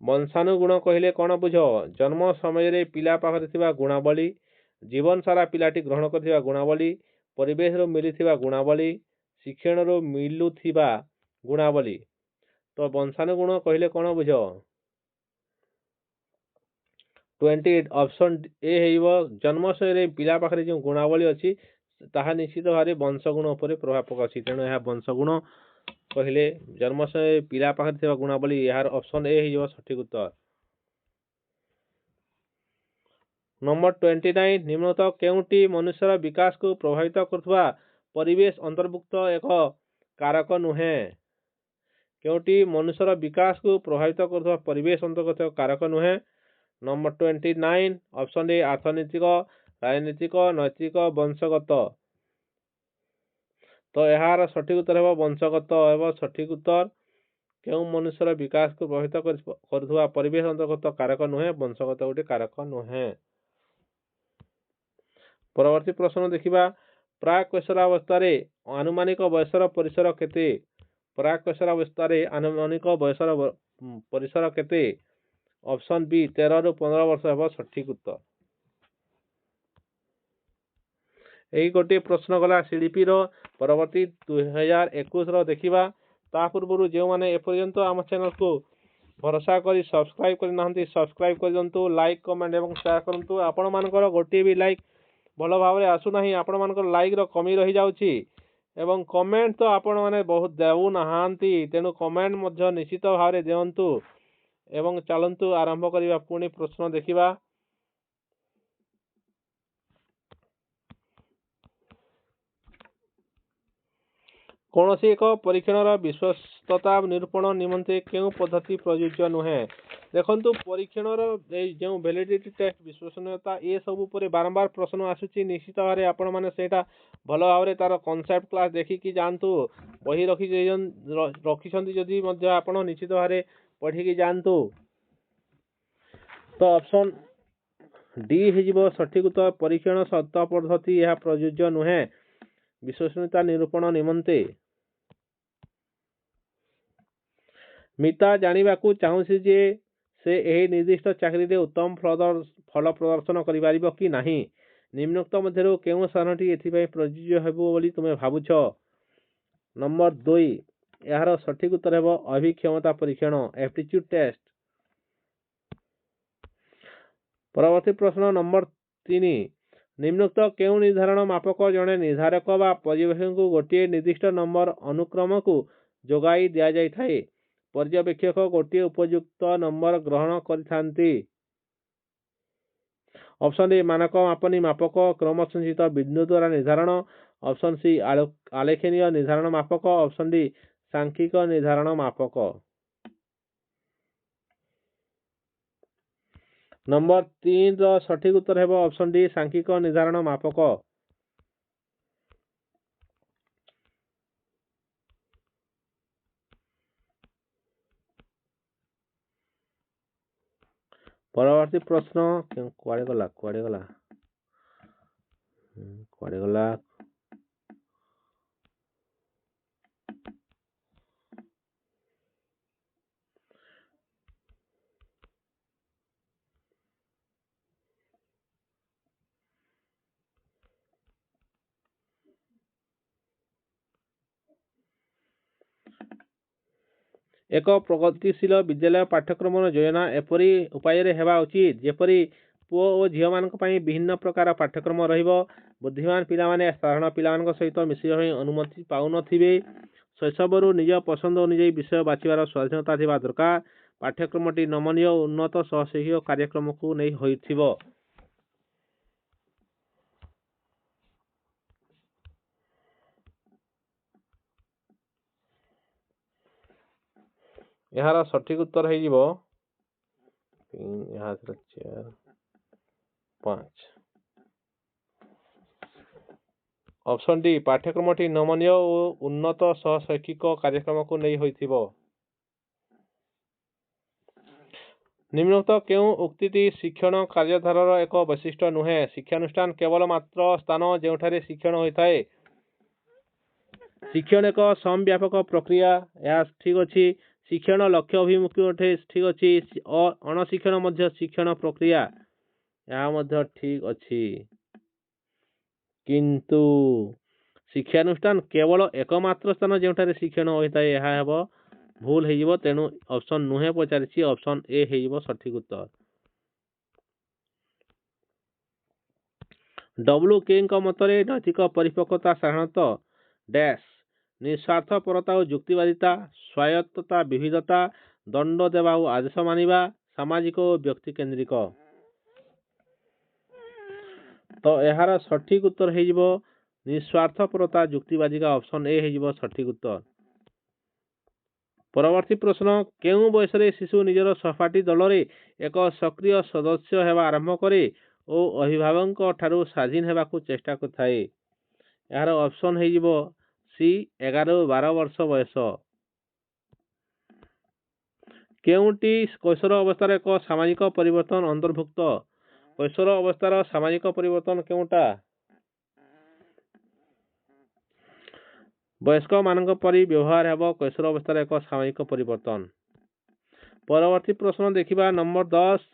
ବଂଶାନୁଗୁଣ କହିଲେ କ'ଣ ବୁଝ? ଜନ୍ମ ସମୟରେ ପିଲା ପାଖରେ ଥିବା ଗୁଣାବଳୀ, ଜୀବନ ସାରା ପିଲାଟି ଗ୍ରହଣ କରିଥିବା ଗୁଣାବଳୀ, ପରିବେଶରୁ ମିଳିଥିବା ଗୁଣାବଳୀ, ଶିକ୍ଷଣରୁ ମିଳୁଥିବା ଗୁଣାବଳୀ। ତ ବଂଶାନୁଗୁଣ କହିଲେ କ'ଣ ବୁଝ? 28 ଅପସନ୍ ଏ ହେବ, ଜନ୍ମ ସମୟରେ ପିଲା ପାଖରେ ଯେଉଁ ଗୁଣାବଳୀ ଅଛି ତାହା ନିଶ୍ଚିତ ଭାବରେ ବଂଶଗୁଣ ଉପରେ ପ୍ରଭାବ ପକାଉଛି। ତେଣୁ ଏହା ବଂଶଗୁଣ କହିଲେ ଜନ୍ମ ସମୟରେ ପିଲା ପାଖରେ ଥିବା ଗୁଣାବଳୀ। ଏହାର ଅପସନ୍ ଏ ହେଇଯିବ ସଠିକ ଉତ୍ତର। ନମ୍ବର 29 ନିମ୍ନୋକ୍ତ କେଉଁଟି ମନୁଷ୍ୟର ବିକାଶକୁ ପ୍ରଭାବିତ କରୁଥିବା ପରିବେଶ ଅନ୍ତର୍ଭୁକ୍ତ ଏକ କାରକ ନୁହେଁ? କେଉଁଟି ମନୁଷ୍ୟର ବିକାଶକୁ ପ୍ରଭାବିତ କରୁଥିବା ପରିବେଶ ଅନ୍ତର୍ଗତ କାରକ ନୁହେଁ? ନମ୍ବର 29 ଅପସନ୍ ଏ, ଅର୍ଥନୈତିକ, ରାଜନୈତିକ, ନୈତିକ, ବଂଶଗତ। ତ ଏହାର ସଠିକ ଉତ୍ତର ହେବ ବଂଶଗତ ହେବ ସଠିକ ଉତ୍ତର। କେଉଁ ମନୁଷ୍ୟର ବିକାଶକୁ ପ୍ରଭାବିତ କରୁଥିବା ପରିବେଶ ଅନ୍ତର୍ଗତ କାରକ ନୁହେଁ? ବଂଶଗତ ଗୋଟେ କାରକ ନୁହେଁ। ପରବର୍ତ୍ତୀ ପ୍ରଶ୍ନ ଦେଖିବା। ପ୍ରାକ୍ କୈଶୋରାବସ୍ଥାରେ ଆନୁମାନିକ ବୟସର ପରିସର କେତେ? ପ୍ରାକ୍ କୈଶୋରାବସ୍ଥାରେ ଆନୁମାନିକ ବୟସର ପରିସର କେତେ? ଅପସନ୍ ବି, 13 ରୁ 15 ବର୍ଷ ହେବ ସଠିକ ଉତ୍ତର। ଏହି ଗୋଟିଏ ପ୍ରଶ୍ନ ଗଲା ସିଡିପିର। ପରବର୍ତ୍ତୀ 2021 ର ଦେଖିବା। ତା ପୂର୍ବରୁ ଯେଉଁମାନେ ଏପର୍ଯ୍ୟନ୍ତ ଆମ ଚ୍ୟାନେଲକୁ ଭରସା କରି ସବସ୍କ୍ରାଇବ୍ କରିନାହାନ୍ତି ସବସ୍କ୍ରାଇବ୍ କରିଦିଅନ୍ତୁ, ଲାଇକ୍, କମେଣ୍ଟ ଏବଂ ସେୟାର କରନ୍ତୁ। ଆପଣମାନଙ୍କର ଗୋଟିଏ ବି ଲାଇକ୍ ଭଲ ଭାବରେ ଆସୁନାହିଁ। ଆପଣମାନଙ୍କର ଲାଇକ୍ର କମି ରହିଯାଉଛି ଏବଂ କମେଣ୍ଟ ତ ଆପଣମାନେ ବହୁତ ଦେଉନାହାନ୍ତି। ତେଣୁ କମେଣ୍ଟ ମଧ୍ୟ ନିଶ୍ଚିତ ଭାବରେ ଦିଅନ୍ତୁ ଏବଂ ଚାଲନ୍ତୁ ଆରମ୍ଭ କରିବା। ପୁଣି ପ୍ରଶ୍ନ ଦେଖିବା। କୌଣସି ଏକ ପରୀକ୍ଷଣର ବିଶ୍ୱସ୍ତତା ନିରୂପଣ ନିମନ୍ତେ କେଉଁ ପଦ୍ଧତି ପ୍ରଯୁଜ୍ୟ ନୁହେଁ? ଦେଖନ୍ତୁ ପରୀକ୍ଷଣର ଏଇ ଯେଉଁ ଭ୍ୟାଲିଡିଟି ଟେଷ୍ଟ, ବିଶ୍ୱସନୀୟତା ଏସବୁ ଉପରେ ବାରମ୍ବାର ପ୍ରଶ୍ନ ଆସୁଛି। ନିଶ୍ଚିତ ଭାବରେ ଆପଣମାନେ ସେଇଟା ଭଲ ଭାବରେ ତାର କନସେପ୍ଟ କ୍ଲାସ୍ ଦେଖିକି ଯାଆନ୍ତୁ। ବହି ରଖିଛନ୍ତି ଯଦି ମଧ୍ୟ ଆପଣ ନିଶ୍ଚିତ ଭାବରେ ପଢ଼ିକି ଯାଆନ୍ତୁ। ତ ଅପସନ୍ ଡି ହେଇଯିବ ସଠିକ ଉତ୍ତର। ପରୀକ୍ଷଣ ସତ ପଦ୍ଧତି ଏହା ପ୍ରଯୁଜ୍ୟ ନୁହେଁ ବିଶ୍ୱସନୀୟତା ନିରୂପଣ ନିମନ୍ତେ। ମିତା ଜାଣିବାକୁ ଚାହୁଁଛି ଯେ ସେ ଏହି ନିର୍ଦ୍ଦିଷ୍ଟ ଚାକିରିରେ ଉତ୍ତମ ଫଳ ପ୍ରଦର୍ଶନ କରିପାରିବ କି ନାହିଁ। निम्नोक्त मध्यरु केउं स्थानटी एथिपाई प्रयोज्य हेबो बोली तुमे भाबुछ? नंबर 2 यार सठिक उत्तर हेबो अभिक्षमता परीक्षण एप्टीट्यूड टेस्ट। परवर्ती प्रश्न नंबर 3 निम्नोक्त केउं निर्धारण मापक जड़े निर्धारक बा पर्यवेक्षक को गोटे निर्दिष्ट नंबर अनुक्रम को जोगाई दिया जाय थाए। पर्यवेक्षक गोटे उपयुक्त नंबर ग्रहण करिथांती। ऑप्शन ए मानक मापनी मापक क्रम संचित बिंदु द्वारा निर्धारण। ऑप्शन सी आलेखनीय निर्धारण मापक। ऑप्शन डी सांख्यिक निर्धारण मापक। नंबर 3 रो सठिक उत्तर हेबो ऑप्शन डी सांख्यिक निर्धारण मापक। परवर्ती प्रश्न कुआडे गला एक प्रगतिशील विद्यालय पाठ्यक्रम योजना एपरी उपाय हेबा उचित जेपरी पुओ और झील मान विभिन्न प्रकार पाठ्यक्रम रहिबो। बुद्धिमान पिला माने साधारण पिला सहित मिशिबा अनुमति पाउ नथिबे। शैशवरू निज पसंद अनुଯାयी विषय बाछिबार स्वाधीनता थिबा दरकार। पाठ्यक्रमटी नमनीय उन्नत सहशैक्षिक कार्यक्रम को नहीं होइथिबो। यार सठिक उत्तर है 5 ऑप्शन डी पाठ्यक्रमटी नमनीय और उन्नत सहशैक्षिक कार्यक्रम को नहीं होइथिबो। निम्नोक्त केउं उक्तिटी शिक्षण कार्यधारार एक वैशिष्ट्य नुहे? शिक्षानुष्ठान केवल मात्र स्थान जेउठारे शिक्षण होइथाए। शिक्षण एक समव्यापक प्रक्रिया या ठीक अछि। शिक्षण लक्ष्य अभिमुखी अटे ठीक अछि। अणशिक्षण मध्य शिक्षण प्रक्रिया या मध्य ठीक अछि। किंतु शिक्षानुष्ठान केवल एकमात्र स्थान जेउठारे शिक्षण होइथाए यह हेबो भूल हेजिबो। तेणु ऑप्शन नुहे पचारिछि। ऑप्शन ए हेजिबो सठिक उत्तर। डब्ल्यू के मतरे नैतिक परिपक्वता साधारणतः डैश निस्वार्थपरता और युक्तिवादिता, स्वायत्तता, विविधता, दंड देवा और आदेश मानिबा, सामाजिक और व्यक्ति केंद्रिक। तो यार सठिक उत्तर हेजिबो निस्वार्थपरता युक्तिवादी का ऑप्शन ए हेजिबो सठिक उत्तर। परवर्ती प्रश्न केउं बयसरे शिशु निजर सहपाठी दल रे एक सक्रिय सदस्य हेबा आरंभ करे और अभिभावक ठारू स्वाधीन हेबाकू चेष्टा करथाए। यार ऑप्शन हेजिबो सी 11-12 वर्ष बयस। केउंटी कैशोर अवस्थार एक सामाजिक परिवर्तन अंतर्भुक्त? कैशोर अवस्थार सामाजिक परिवर्तन केउंटा? वयस्क मानक परि व्यवहार हेबो कैशोर अवस्थार एक सामाजिक परिवर्तन। परवर्ती प्रश्न देखिबा नंबर 10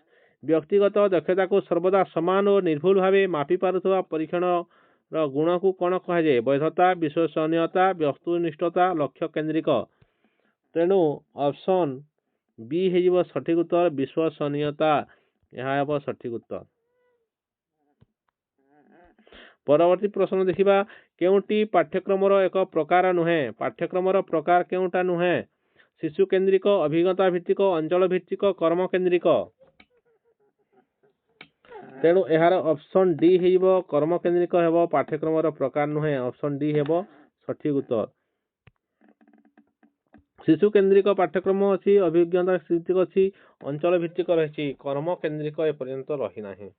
व्यक्तिगत दक्षता को सर्वदा समान और निर्भुल भावे मापी पारुथबा परीक्षण गुण को कौन कहा जाए? वैधता, विश्वसनीयता, वस्तुनिष्ठता, लक्ष्य केंद्रिक। तेणु ऑप्शन बी हेजिबो सठिक उत्तर विश्वसनीयता यह हेबो सठिक उत्तर। परवर्ती प्रश्न देखिबा केउंटी पाठ्यक्रम एक प्रकार नुहे? पाठ्यक्रम प्रकार केउंटा नुहे? शिशु केंद्रिक, अभिज्ञता भित्तिक, अंचल भित्तिक, कर्म केंद्रिक। तेणु यार ऑप्शन डी हेजिबो कर्म केंद्रिक हेबो पाठ्यक्रम प्रकार नुहे। ऑप्शन डी हेबो सठिक उत्तर। शिशु केंद्रिक पाठ्यक्रम अछि, अभिज्ञता भित्तिक अछि, अंचल भित्तिक रहिछि, कर्म केंद्रिक ए पर्यंत रहि नाही।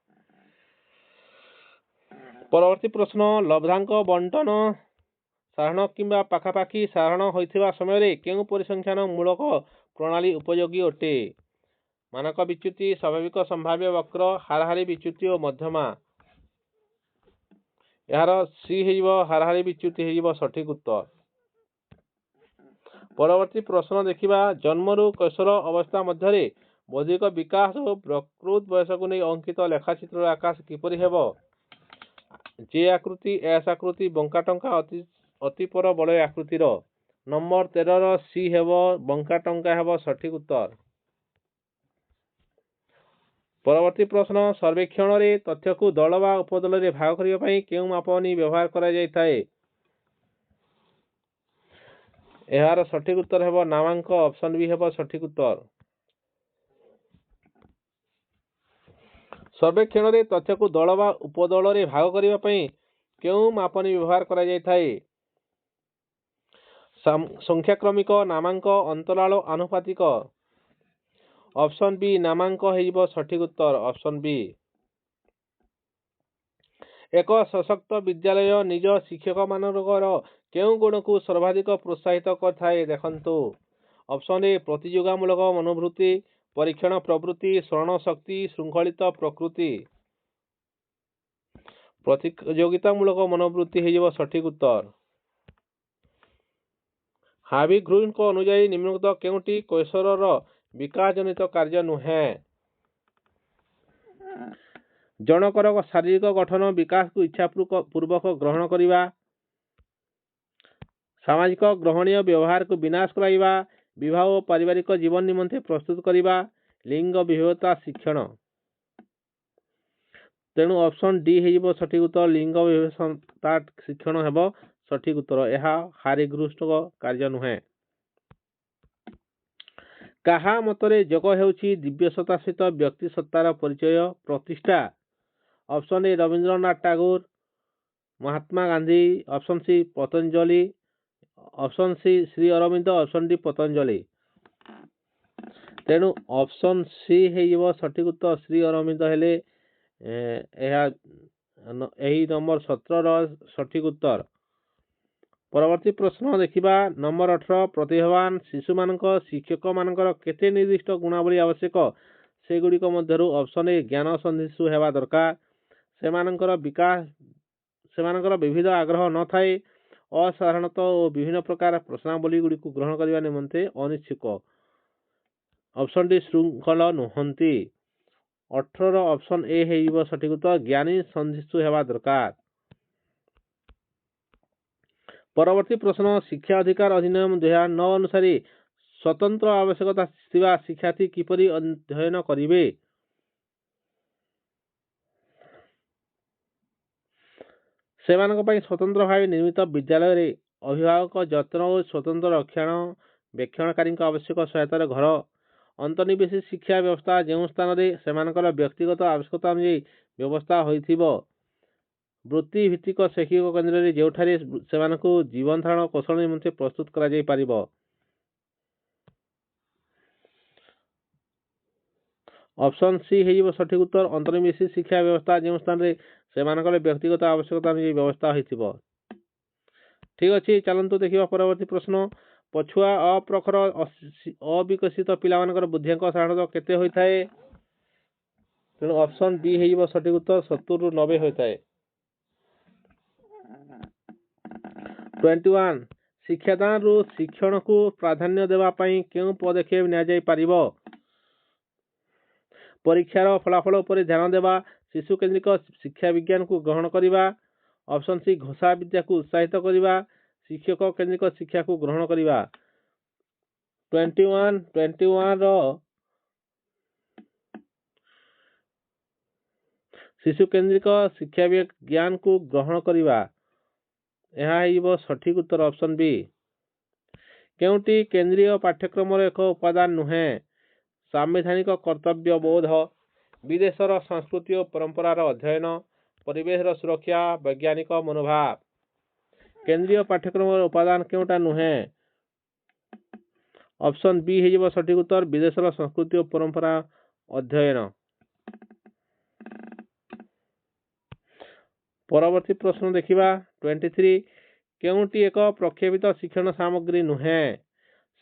परवर्ती प्रश्न लब्धांक बंटन साधारण किंबा पाखापाखी साधारण होइथिबा समय रे केउं परिसंख्यान मूलक प्रणाली उपयोगी अटे? मानक विच्युति, स्वाभाविक संभाव्य वक्र, हाराहारी विच्युति और मध्यमा। यार सी हेजिबो हाराहारी विच्युति हेजिबो सठिक उत्तर। परवर्ती प्रश्न देखिबा जन्मरू कैशोर अवस्था मध्यरे बौद्धिक विकास और प्रकृत वयस को नहीं अंकित लेखाचित्र आकाश किपरि हेबो? ଯେ ଆକୃତି ଏସ୍ ଆକୃତି ବଙ୍କା ଟଙ୍କା ଅତିପର ବଳୟ ଆକୃତିର। ନମ୍ବର 13 ସି ହେବ ବଙ୍କା ଟଙ୍କା ହେବ ସଠିକ ଉତ୍ତର। ପରବର୍ତ୍ତୀ ପ୍ରଶ୍ନ ସର୍ବେକ୍ଷଣରେ ତଥ୍ୟକୁ ଦଳ ବା ଉପଦଳରେ ଭାଗ କରିବା ପାଇଁ କେଉଁ ମାପନୀ ବ୍ୟବହାର କରାଯାଇଥାଏ? ଏହାର ସଠିକ ଉତ୍ତର ହେବ ନାମାଙ୍କ। ଅପସନ ବି ହେବ ସଠିକ ଉତ୍ତର। ସର୍ବେକ୍ଷଣରେ ତଥ୍ୟକୁ ଦଳ ବା ଉପଦଳରେ ଭାଗ କରିବା ପାଇଁ କେଉଁ ମାପନୀ ବ୍ୟବହାର କରାଯାଇଥାଏ? ସଂଖ୍ୟାକ୍ରମିକ, ନାମାଙ୍କ, ଅନ୍ତରାଳ, ଆନୁପାତିକ। ଅପସନ ବି ନାମାଙ୍କ ହେଇଯିବ ସଠିକ ଉତ୍ତର। ଅପସନ ବି। ଏକ ସଶକ୍ତ ବିଦ୍ୟାଳୟ ନିଜ ଶିକ୍ଷକମାନଙ୍କର କେଉଁ ଗୁଣକୁ ସର୍ବାଧିକ ପ୍ରୋତ୍ସାହିତ କରିଥାଏ? ଦେଖନ୍ତୁ ଅପସନ ଏ ପ୍ରତିଯୋଗିତାମୂଳକ ମନୋବୃତ୍ତି, ପରୀକ୍ଷଣ ପ୍ରବୃତ୍ତି, ସ୍ମରଣ ଶକ୍ତି, ଶୃଙ୍ଖଳିତ ପ୍ରକୃତି। ପ୍ରତିଯୋଗିତାମୂଳକ ମନୋବୃତ୍ତି ହେଇଯିବ ସଠିକ ଉତ୍ତର। ହାବିଗ୍ରୁଙ୍କ ଅନୁଯାୟୀ ନିମ୍ନୋକ୍ତ କେଉଁଟି କୈଶୋରର ବିକାଶ ଜନିତ କାର୍ଯ୍ୟ ନୁହେଁ? ଜଣକର ଶାରୀରିକ ଗଠନ ବିକାଶକୁ ଇଚ୍ଛା ପୂର୍ବକ ଗ୍ରହଣ କରିବା, ସାମାଜିକ ଗ୍ରହଣୀୟ ବ୍ୟବହାରକୁ ବିନାଶ କରାଇବା, ବିବାହ ଓ ପାରିବାରିକ ଜୀବନ ନିମନ୍ତେ ପ୍ରସ୍ତୁତ କରିବା, ଲିଙ୍ଗ ବିଭେଦତା ଶିକ୍ଷଣ। ତେଣୁ ଅପସନ ଡି ହେଇଯିବ ସଠିକ ଉତ୍ତର। ଲିଙ୍ଗ ବିଭେଦତା ଶିକ୍ଷଣ ହେବ ସଠିକ ଉତ୍ତର। ଏହା ହାବିଗ୍ରୁଙ୍କ କାର୍ଯ୍ୟ ନୁହେଁ। କାହା ମତରେ ଯୋଗ ହେଉଛି ଦିବ୍ୟ ସତ୍ତା ସହିତ ବ୍ୟକ୍ତି ସତ୍ତାର ପରିଚୟ ପ୍ରତିଷ୍ଠା? Option A Rabindranath Tagore, Mahatma Gandhi. Option C Patanjali. Option C Shri Aurobindo. Option D Patanjali. ତେଣୁ ଅପସନ ସି ହେଇଯିବ ସଠିକ ଉତ୍ତର। ଶ୍ରୀ ଅରବିନ୍ଦ ହେଲେ ଏହି ନମ୍ବର 17ର ସଠିକ ଉତ୍ତର। ପରବର୍ତ୍ତୀ ପ୍ରଶ୍ନ ଦେଖିବା ନମ୍ବର 18 ପ୍ରତିଭାବାନ ଶିଶୁମାନଙ୍କ ଶିକ୍ଷକମାନଙ୍କର କେତେ ନିର୍ଦ୍ଦିଷ୍ଟ ଗୁଣାବଳୀ ଆବଶ୍ୟକ? ସେଗୁଡ଼ିକ ମଧ୍ୟରୁ ଅପସନ ଏ ଜ୍ଞାନ ସନ୍ଧିତ୍ସୁ ହେବା ଦରକାର, ସେମାନଙ୍କର ବିବିଧ ଆଗ୍ରହ ନଥାଏ, ଅସାଧାରଣତଃ ଓ ବିଭିନ୍ନ ପ୍ରକାର ପ୍ରଶ୍ନାବଳୀ ଗୁଡ଼ିକୁ ଗ୍ରହଣ କରିବା ନିମନ୍ତେ ଅନିଚ୍ଛୁକ। ଅପସନ ଡି ଶୃଙ୍ଖଳ ନୁହନ୍ତି। 18ର ଅପସନ ଏ ହେଇଯିବ ସଠିକ ଉତ୍ତର। ଜ୍ଞାନୀ ସନ୍ଧିତ୍ସୁ ହେବା ଦରକାର। ପରବର୍ତ୍ତୀ ପ୍ରଶ୍ନ ଶିକ୍ଷା ଅଧିକାର ଅଧିନିୟମ 2009 ଅନୁସାରେ ସ୍ୱତନ୍ତ୍ର ଆବଶ୍ୟକତା ଥିବା ଶିକ୍ଷାର୍ଥୀ କିପରି ଅଧ୍ୟୟନ କରିବେ? ସେମାନଙ୍କ ପାଇଁ ସ୍ୱତନ୍ତ୍ର ଭାବେ ନିର୍ମିତ ବିଦ୍ୟାଳୟରେ ଅଭିଭାବକ ଯତ୍ନ ଓ ସ୍ୱତନ୍ତ୍ର ରକ୍ଷଣାବେକ୍ଷଣକାରୀଙ୍କ ଆବଶ୍ୟକ ସହାୟତାରେ ଘର, ଅନ୍ତର୍ନିବେଶୀ ଶିକ୍ଷା ବ୍ୟବସ୍ଥା ଯେଉଁ ସ୍ଥାନରେ ସେମାନଙ୍କର ବ୍ୟକ୍ତିଗତ ଆବଶ୍ୟକତା ଅନୁଯାୟୀ ବ୍ୟବସ୍ଥା ହୋଇଥିବ, ବୃତ୍ତି ଭିତ୍ତିକ ଶୈକ୍ଷିକ କେନ୍ଦ୍ରରେ ଯେଉଁଠାରେ ସେମାନଙ୍କୁ ଜୀବନ ଧାରଣ କୌଶଳ ନିମନ୍ତେ ପ୍ରସ୍ତୁତ କରାଯାଇପାରିବ। ଅପସନ ସି ହେଇଯିବ ସଠିକ ଉତ୍ତର। ଅନ୍ତର୍ନିବେଶୀ ଶିକ୍ଷା ବ୍ୟବସ୍ଥା ଯେଉଁ ସ୍ଥାନରେ ସେମାନଙ୍କର ବ୍ୟକ୍ତିଗତ ଆବଶ୍ୟକତା ଅନୁଯାୟୀ ବ୍ୟବସ୍ଥା ହୋଇଥିବ। ଠିକ ଅଛି, ଚାଲନ୍ତୁ ଦେଖିବା ପରବର୍ତ୍ତୀ ପ୍ରଶ୍ନ। ପଛୁଆ ଅପ୍ରଖର ଅବିକଶିତ ପିଲାମାନଙ୍କର ବୁଦ୍ଧିଆଙ୍କ ସାଧାରଣତଃ କେତେ ହୋଇଥାଏ? ତେଣୁ ଅପସନ ବି ହେଇଯିବ ସଠିକ ଉତ୍ତର। 70ରୁ 90 ହୋଇଥାଏ। 21 ଶିକ୍ଷାଦାନରୁ ଶିକ୍ଷଣକୁ ପ୍ରାଧାନ୍ୟ ଦେବା ପାଇଁ କେଉଁ ପଦକ୍ଷେପ ନିଆଯାଇପାରିବ? ପରୀକ୍ଷାର ଫଳାଫଳ ଉପରେ ଧ୍ୟାନ ଦେବା, ଶିଶୁ କେନ୍ଦ୍ରିକ ଶିକ୍ଷା ବିଜ୍ଞାନକୁ ଗ୍ରହଣ କରିବା, ଅପସନ ସି ଘୋଷା ବିଦ୍ୟାକୁ ଉତ୍ସାହିତ କରିବା, ଶିକ୍ଷକ କେନ୍ଦ୍ରିକ ଶିକ୍ଷାକୁ ଗ୍ରହଣ କରିବା। 21ର ଶିଶୁ କେନ୍ଦ୍ରିକ ଶିକ୍ଷା ବିଜ୍ଞାନକୁ ଗ୍ରହଣ କରିବା, ଏହା ହେଇଯିବ ସଠିକ ଉତ୍ତର। ଅପସନ ବି। କେଉଁଟି କେନ୍ଦ୍ରୀୟ ପାଠ୍ୟକ୍ରମର ଏକ ଉପାଦାନ ନୁହେଁ? ସାମ୍ବିଧାନିକ କର୍ତ୍ତବ୍ୟ ବୋଧ, ବିଦେଶର ସଂସ୍କୃତି ଓ ପରମ୍ପରାର ଅଧ୍ୟୟନ, ପରିବେଶର ସୁରକ୍ଷା, ବୈଜ୍ଞାନିକ ମନୋଭାବ। କେନ୍ଦ୍ରୀୟ ପାଠ୍ୟକ୍ରମର ଉପାଦାନ କେଉଁଟା ନୁହେଁ? ଅପସନ ବି ହେଇଯିବ ସଠିକ ଉତ୍ତର। ବିଦେଶର ସଂସ୍କୃତି ଓ ପରମ୍ପରା ଅଧ୍ୟୟନ। ପରବର୍ତ୍ତୀ ପ୍ରଶ୍ନ ଦେଖିବା 23 କେଉଁଟି ଏକ ପ୍ରକ୍ଷେପିତ ଶିକ୍ଷଣ ସାମଗ୍ରୀ ନୁହେଁ?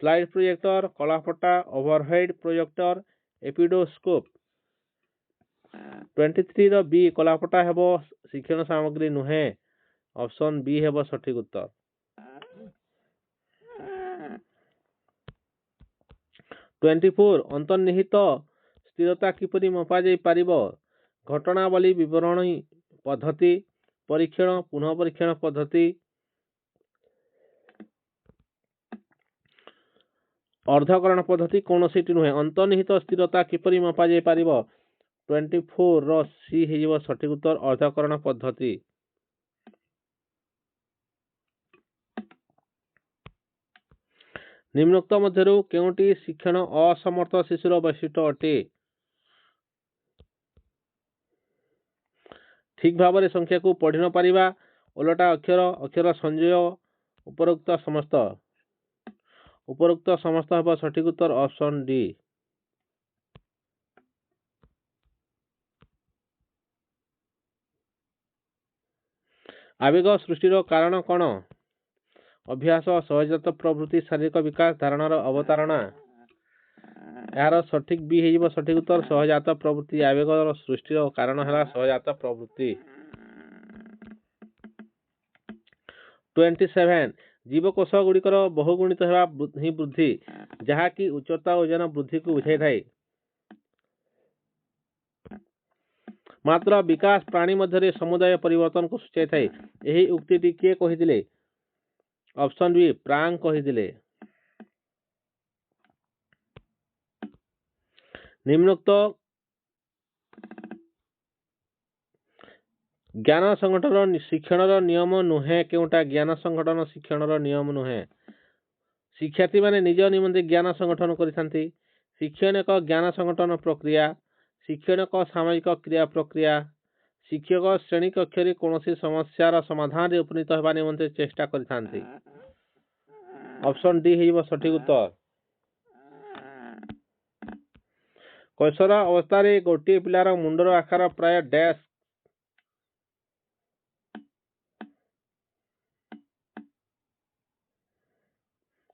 ସ୍ଲାଇଡ୍ ପ୍ରୋଜେକ୍ଟର, କଳାପଟା, ଓଭରହେଡ୍ ପ୍ରୋଜେକ୍ଟର, ଏପିଡୋସ୍କୋପ। 23ର ବି କଳାପଟା ହେବ ଶିକ୍ଷଣ ସାମଗ୍ରୀ ନୁହେଁ। ଅପସନ ବି ହେବ ସଠିକ ଉତ୍ତର। 24 ଅନ୍ତର୍ନିହିତ ସ୍ଥିରତା କିପରି ମପାଯାଇ ପାରିବ? ଘଟଣାବଳୀ ବିବରଣୀ ପଦ୍ଧତି, परीक्षण पुनः परीक्षण पद्धति अर्धकरण पद्धति कौन सी नुहे अंतर्निहित स्थिरता किपरि मपा जाय पारिबो 24 रो सी हेजिबो सठिक उत्तर अर्धकरण पद्धति निम्नोक्त मध्यरु केउटी शिक्षण असमर्थ शिशुर वैशिष्ट्य अटे ठीक भाव संख्या को पढ़ी न पारिबा ओलटा अक्षर अक्षर संजय उपरोक्त समस्त हेबो सठिक उत्तर ऑप्शन डी आवेग सृष्टिर कारण कौन अभ्यास सहजात प्रवृत्ति शारीरिक विकास धारणार अवतारणा यार सठिक बी हेजिबो सठिक उत्तर सहजात प्रवृत्ति आवेगर सृष्टिर कारण है सहजात प्रवृत्ति 27 जीवकोश गुड़िकर बहुगुणित हेबा ही वृद्धि जहाँकि उच्चता ओजन वृद्धि को बुझाई थाए मात्र विकास प्राणी मध्य समुदाय परिवर्तन को सूचाई थाए यही उक्ति किए कहिदिले ऑप्शन बी प्रांग कहिदिले निम्नोक्त ज्ञान संगठन शिक्षण नियम नुहे केउटा ज्ञान संगठन शिक्षण नियम नुहे शिक्षार्थी माने निज निमंते ज्ञान संगठन करिथांती शिक्षण एक ज्ञान संगठन प्रक्रिया शिक्षण एक सामाजिक क्रिया प्रक्रिया शिक्षक श्रेणी कक्ष कौन समस्यार समाधान उपनीत होगा निमंते चेष्टा करिथांती ऑप्शन डी हेजिबो सठिक उत्तर कैशोर अवस्था गोटे पिलार मुंडर आकार प्राय डैश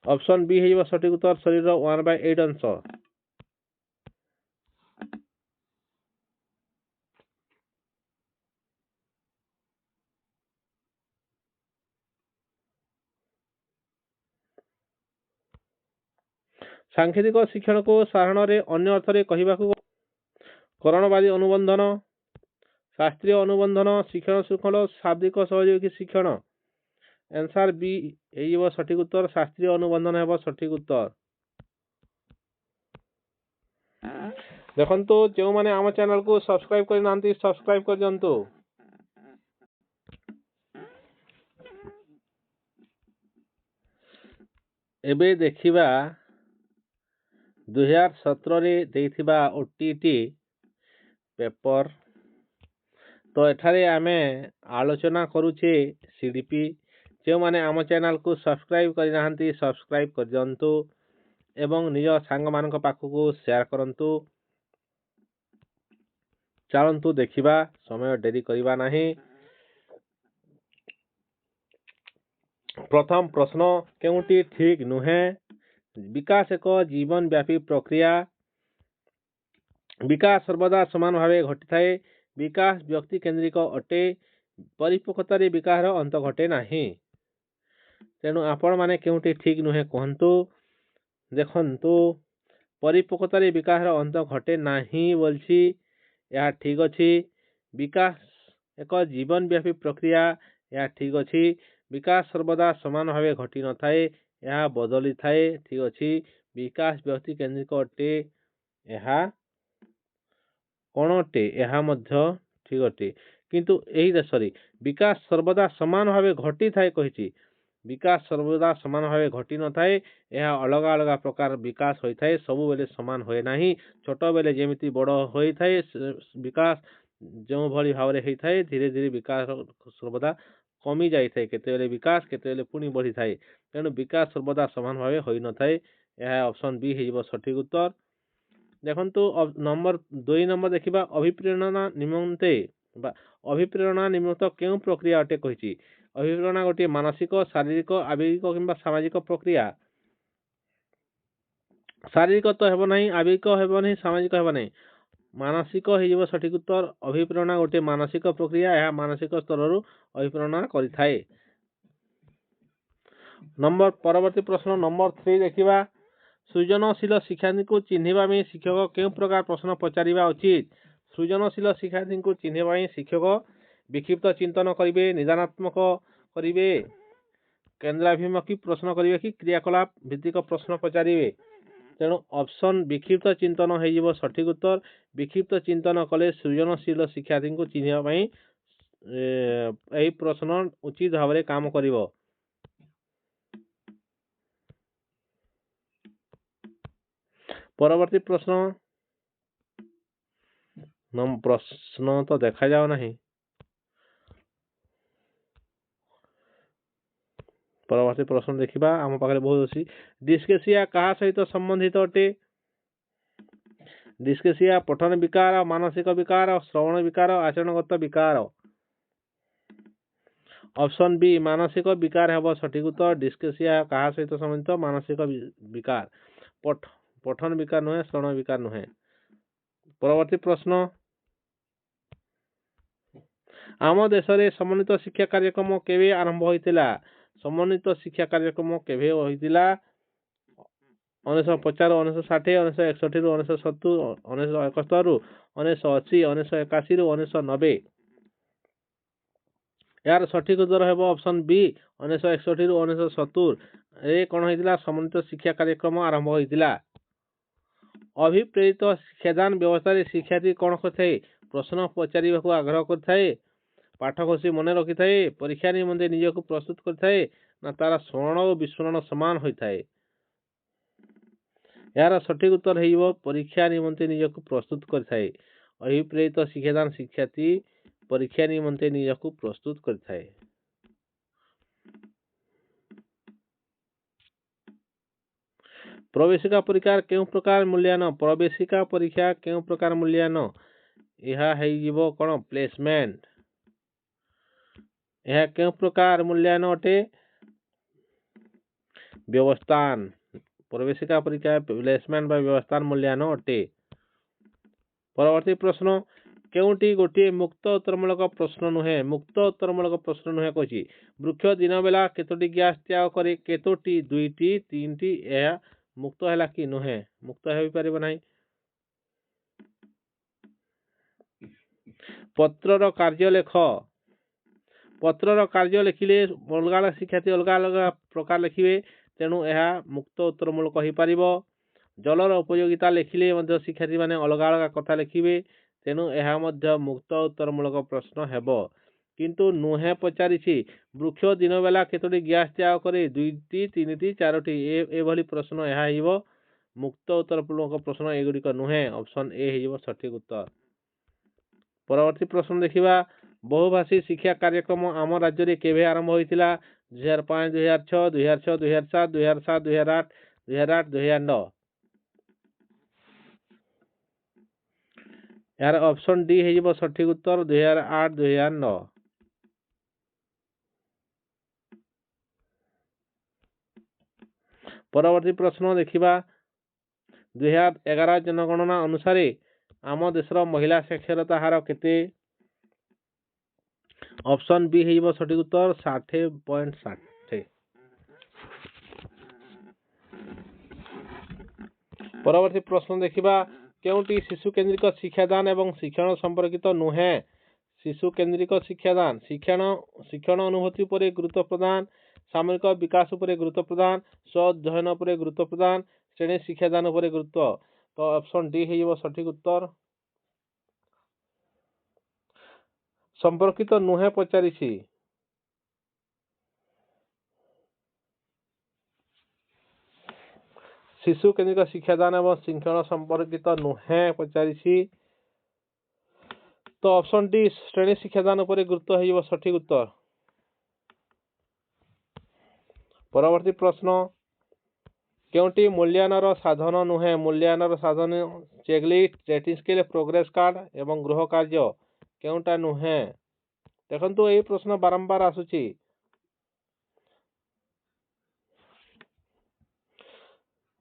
ऑप्शन बी हेजिबो सठिक उत्तर शरीर 1/8 अंश सांकेतिक शिक्षण को साधारण अन्य अर्थ रे कहिबाकू करणवादी अनुबंधन शास्त्रीय अनुबंधन शिक्षण श्रृंखला शाब्दिक सहयोगी शिक्षण आंसर बी हेजिबो सठिक उत्तर शास्त्रीय अनुबंधन हेबो सठिक उत्तर देखंतु जो माने आम चैनल को सब्सक्राइब करि नांती सब्सक्राइब कर जंतु एबे देखिबा 2017 रे देथिबा ओटीटी पेपर तो एठारे आमे आलोचना करूचे सीडीपी जो माने आम चैनल को सब्सक्राइब करि नांती सब्सक्राइब कर जंतु एवं निज सांग मानक पाखकू शेयर करंतु चलंतु देखिबा समय डेरी करिबा नाही प्रथम प्रश्न केउटी ठीक नुहे विकास एक जीवन व्यापी प्रक्रिया विकास सर्वदा समान भावे घटी थाए विकास व्यक्ति केंद्रिक अटे परिपक्वता विकास अंत घटे नाही तेणु आपण माने केउटी ठीक नुहे कहंतु देखंतु परिपक्वता विकास अंत घटे नाही बोलछि या ठीक अछि विकास एक जीवन व्यापी प्रक्रिया या ठीक अछि विकास सर्वदा समान भावे घटी न थाए यह बदली थाए ठीक अछि विकास व्यक्ति केंद्रिक अटे यह कौन अटे यह मध्य ठीक अटे किंतु एही देशरी विकास सर्वदा समान भावे घटी थाए कहिछि विकास सर्वदा समान भावे घटी न थाए यह अलग अलग प्रकार विकास होई थाए सब बेले समान होए नाही छोट बेले जेमिति बड़ होई थाए विकास जो भली भावरे होई थाए धीरे धीरे विकास सर्वदा कमी जाई थाए केतेबेले विकास केतेबेले पुनी बढ़ी थाए तेणु विकास सर्वदा समान भावे होई न थाए यह ऑप्शन बी हेजिबो सठिक उत्तर देखंतु नंबर 2 नंबर देखिबा अभिप्रेरणा निमंते अभिप्रेरणा निमित्त केउ प्रक्रिया अटे कहिछि अभिप्रेरणा गोटे मानसिक शारीरिक आवेगिक किंबा सामाजिक प्रक्रिया शारीरिक तो हेबो नहीं आवेगिक हेबो नहीं सामाजिक हेबो नहीं मानसिक हेजिबो सठिक उत्तर अभिप्रेरणा गोटे मानसिक प्रक्रिया यह मानसिक स्तर रु अभिप्रेरणा करि थाए नंबर परवर्ती प्रश्न नंबर 3 देखिबा सृजनशील शिक्षार्थी को चिन्हिबा में शिक्षक केउ प्रकार प्रश्न पचारिबा उचित सृजनशील शिक्षार्थी को चिन्हिबा में शिक्षक विक्षिप्त चिंतन करेंगे, निदानात्मक करेंगे, केन्द्राभिमुखी प्रश्न करेंगे कि क्रियाकलाप भित्तिक प्रश्न पचारे। तेणु ऑप्शन विक्षिप्त चिंतन हो सठिक उत्तर। विक्षिप्त चिंतन कले सृजनशील शिक्षार्थी को चिन्हवाई यही प्रश्न उचित भाव में काम करिवो। परवर्ती प्रश्न प्रश्न तो देखा जाओ नहीं। परवर्ती प्रश्न देखा आम पाखे बहुत अच्छी। डिस्केसिया क्या सहित संबंधित अटे? डिस्केसिया पठन विकार, मानसिक विकार, श्रवण विकार, आचरणगत विकार। ऑप्शन बी मानसिक विकार है सठिक उत्तर। डिस्केसिया क्या सहित संबंधित? मानसिक विकार। पठन विकार नुहे, श्रवण विकार नुहे। परवर्ती प्रश्न आम देश में समन्वित शिक्षा कार्यक्रम केवे आरंभ होता? समन्वित शिक्षा कार्यक्रम केवे होता? 1950, 1960, 1961, 1970, 1971, 1980, 1981, 1990। यार सठिक उत्तर है ऑप्शन बी 1961 1970 ए कौन होता? समन्वित शिक्षा कार्यक्रम आरंभ होता। अभिप्रेरित शिक्षादान व्यवस्था शिक्षार्थी कौन करते? प्रश्न पचार आग्रह करते, पाठ घोषी मन रखि थाए, परीक्षा निमंते निजक प्रस्तुत करते ना तार स्मरण और विस्मरण समान होता है। यार सठिक उत्तर है परीक्षा निमंते निजक प्रस्तुत करते। अभिप्रेरित शिक्षादान शिक्षार्थी परीक्षा निमंते निजक प्रस्तुत करते। प्रवेशिका परीक्षा केउ प्रकार मूल्यांकन? प्रवेशिका परीक्षा केउ प्रकार मूल्यांकन? यह है कौन? प्लेसमेंट। यह केउ प्रकार मूल्यांकन अटे? व्यवस्थान। प्रवेशिका परीक्षा प्लेसमेंट व्यवस्थान मूल्यांकन अटे। परवर्ती प्रश्न केउटी गोटे मुक्त उत्तरमूलक प्रश्न नुहे? मुक्त उत्तरमूलक प्रश्न नुहे कही। वृक्ष दिन बेला केतोटी गैस त्याग करे? केतोटी? दुईटी, तीनटी। यह मुक्त है कि नुहे? मुक्त हो पार ना। पत्रर कार्य लेख। पत्रर कार्य लिखिले अलग अलग शिक्षार्थी अलग अलग प्रकार लिखे, तेणु यह मुक्त उत्तरमूलक हो पार। जलर उपयोगिता लिखिले शिक्षार्थी मैंने अलग अलग कथा लिखे, तेणु यह मुक्त उत्तरमूलक प्रश्न हेब। किंतु नुहे पचारि वृक्ष दिन बेला केतोटी गैस त्याग करे? दुईटी, तीनटी, चारोटी। एभली प्रश्न यह मुक्त उत्तरमूलक प्रश्न एगुड़िक नुहे। ऑप्शन ए हो सठिक उत्तर। परवर्ती प्रश्न देखा बहुभाषी शिक्षा कार्यक्रम आम राज्य में केवे आरंभ होता? 2005, 2006, 2006, 2007, 2007, 2008, 2008, 2009। यार ऑप्शन डी है सठिक उत्तर 2008, 2009। परवर्ती प्रश्न देखा 2011 जनगणना अनुसार आम देशर महिला साक्षरता हार केते? ऑप्शन बी है सठिक उत्तर 60.60। परवर्ती प्रश्न देखा केउटी शिशु केन्द्रिक शिक्षादान एवं शिक्षण संपर्कित नुहे? शिशु केन्द्रिक शिक्षादान शिक्षण अनुभूति पर गुरुत्व प्रदान, सामूहिक विकास पर गुरुत्व प्रदान, स्व अध्ययन पर गुरुत्व प्रदान, श्रेणी शिक्षादान पर गुरुत्व। तो ऑप्शन डी है सठिक उत्तर। संपर्कित नुहे पचारि शिशु केन्द्रिक शिक्षादान एवं शिक्षण संपर्कित नुहे पचारि। तो ऑप्शन डी श्रेणी शिक्षादान पर गुरुत्व है सठिक उत्तर। परवर्ती प्रश्न केउटी मूल्यांकन साधन नुहे? मूल्यांकन साधन checklist, rating scale, progress card एवं गृह कार्य केउटा नुहे? देखो यही प्रश्न बारंबार आसुची।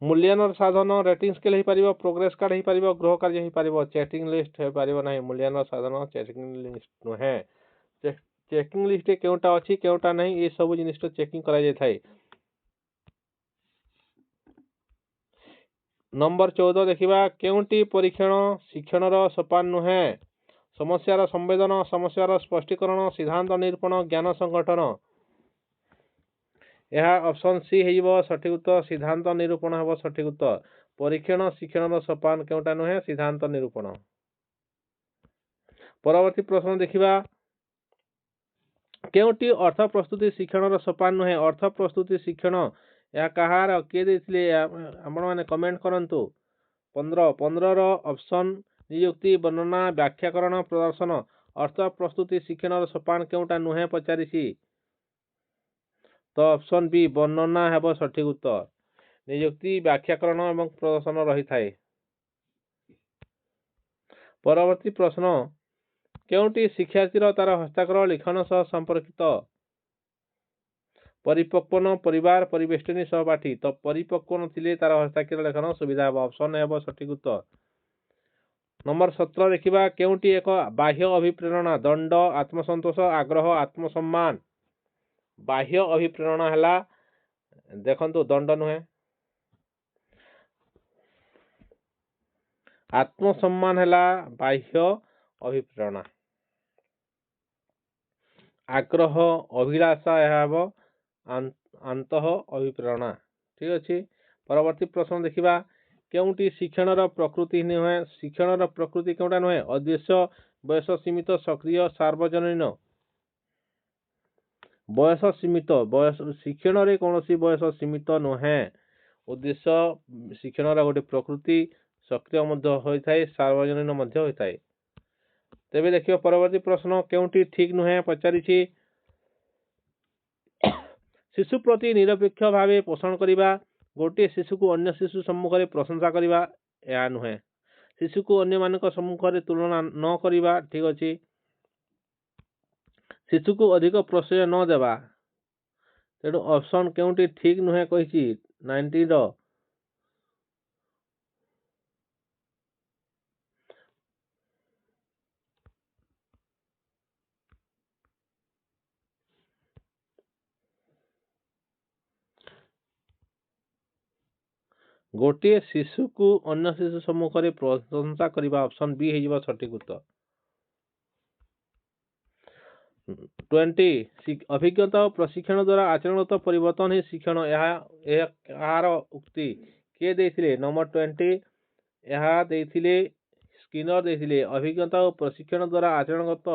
मूल्यांकन साधन रेटिंग स्केल हो पार, प्रोग्रेस कार्ड हो पार, गृह कार्य हो पार, चेकिंग लिस्ट हो पार ना। मूल्यांकन साधन चेकिंग लिस्ट नुहे। चेकिंग लिस्ट केउटा अच्छी केउटा नहीं ये सब जिनिस चेकिंग करा जाय थाए। नंबर 14 देखा केउटी परीक्षण शिक्षण सोपान नुहे? समस्यार संवेदन, समस्यार स्पष्टीकरण, सिद्धांत निरूपण, ज्ञान संगठन। यह ऑप्शन सी हेजिबो सठिक उत्तर सिद्धांत निरूपण हेबो सठिक उत्तर। परीक्षण शिक्षण सोपान केउटा नुहे सिद्धांत निरूपण। परवर्ती प्रश्न देखिबा केउटी अर्थ प्रस्तुति शिक्षण सोपान नुहे अर्थ प्रस्तुति शिक्षण या कहार किए देथिले आपण माने कमेंट करंतु। 15 रो ऑप्शन नियुक्ति वर्णना व्याख्याकरण प्रदर्शन अर्थ प्रस्तुति शिक्षण सोपान केउटा नुहे पचारिसी तो ऑप्शन बी वर्णना हेबो सठिक उत्तर। नियुक्ति व्याख्याकरण एवं प्रदर्शन रही थाए। परवर्ती प्रश्न केउटी शिक्षार्थी तार हस्ताक्षर लिखन सह संपर्कित परिपक्वन परिवार परिवेष्टनी सहपाठी तो परिपक्वन थिले तार हस्ताक्षर लेखन सुविधा हेबो ऑप्शन हेबो सठिक उत्तर। नंबर 17 देखिबा केउटी एक बाह्य अभिप्रेरणा दंड आत्मसंतोष आग्रह आत्मसम्मान। बाह्य अभिप्रेरणा हला देखंतु दंड नुहे आत्मसम्मान हला बाह्य अभिप्रेरणा आग्रह अभिलाषा यह हेबो अंतः अभिप्रेरणा ठीक अछि। परवर्ती प्रश्न देखिबा केउटी शिक्षणर प्रकृति नुहे शिक्षणर प्रकृति केउटा नुहे उद्देश्य बयस सीमित सक्रिय सार्वजनीन बयस सीमित बयस शिक्षण रे कोनोसी बयस सीमित नुहे उद्देश्य शिक्षणर गोटे प्रकृति सक्रिय मध्य होई थाए सार्वजनीन मध्य होई थाए। तेबे देखियो परवर्ती प्रश्न केउटी ठीक नुहे पचारिछि शिशु प्रति निरपेक्ष भावे पोषण करिबा गोटे शिशु को अन्य शिशु सम्मुख रे प्रशंसा करिबा या नुहे शिशु को अन्य मानक सम्मुख रे तुलना न करिबा ठीक अछि। शिशु को अधिक प्रश्रय न देबा तेणु ऑप्शन केउटी ठीक नुहे कहिछि 90 रो गोटे शिशु को अन्य शिशु सम्मुख रे प्रशंसा करिबा ऑप्शन बी हेजिबा सठिक उत्तर। 20 अभिज्ञता और प्रशिक्षण द्वारा आचरणगत परिवर्तन ही शिक्षण यार उक्ति किए देथिले नंबर 20 यह देथिले स्किनर देथिले अभिज्ञता और प्रशिक्षण द्वारा आचरणगत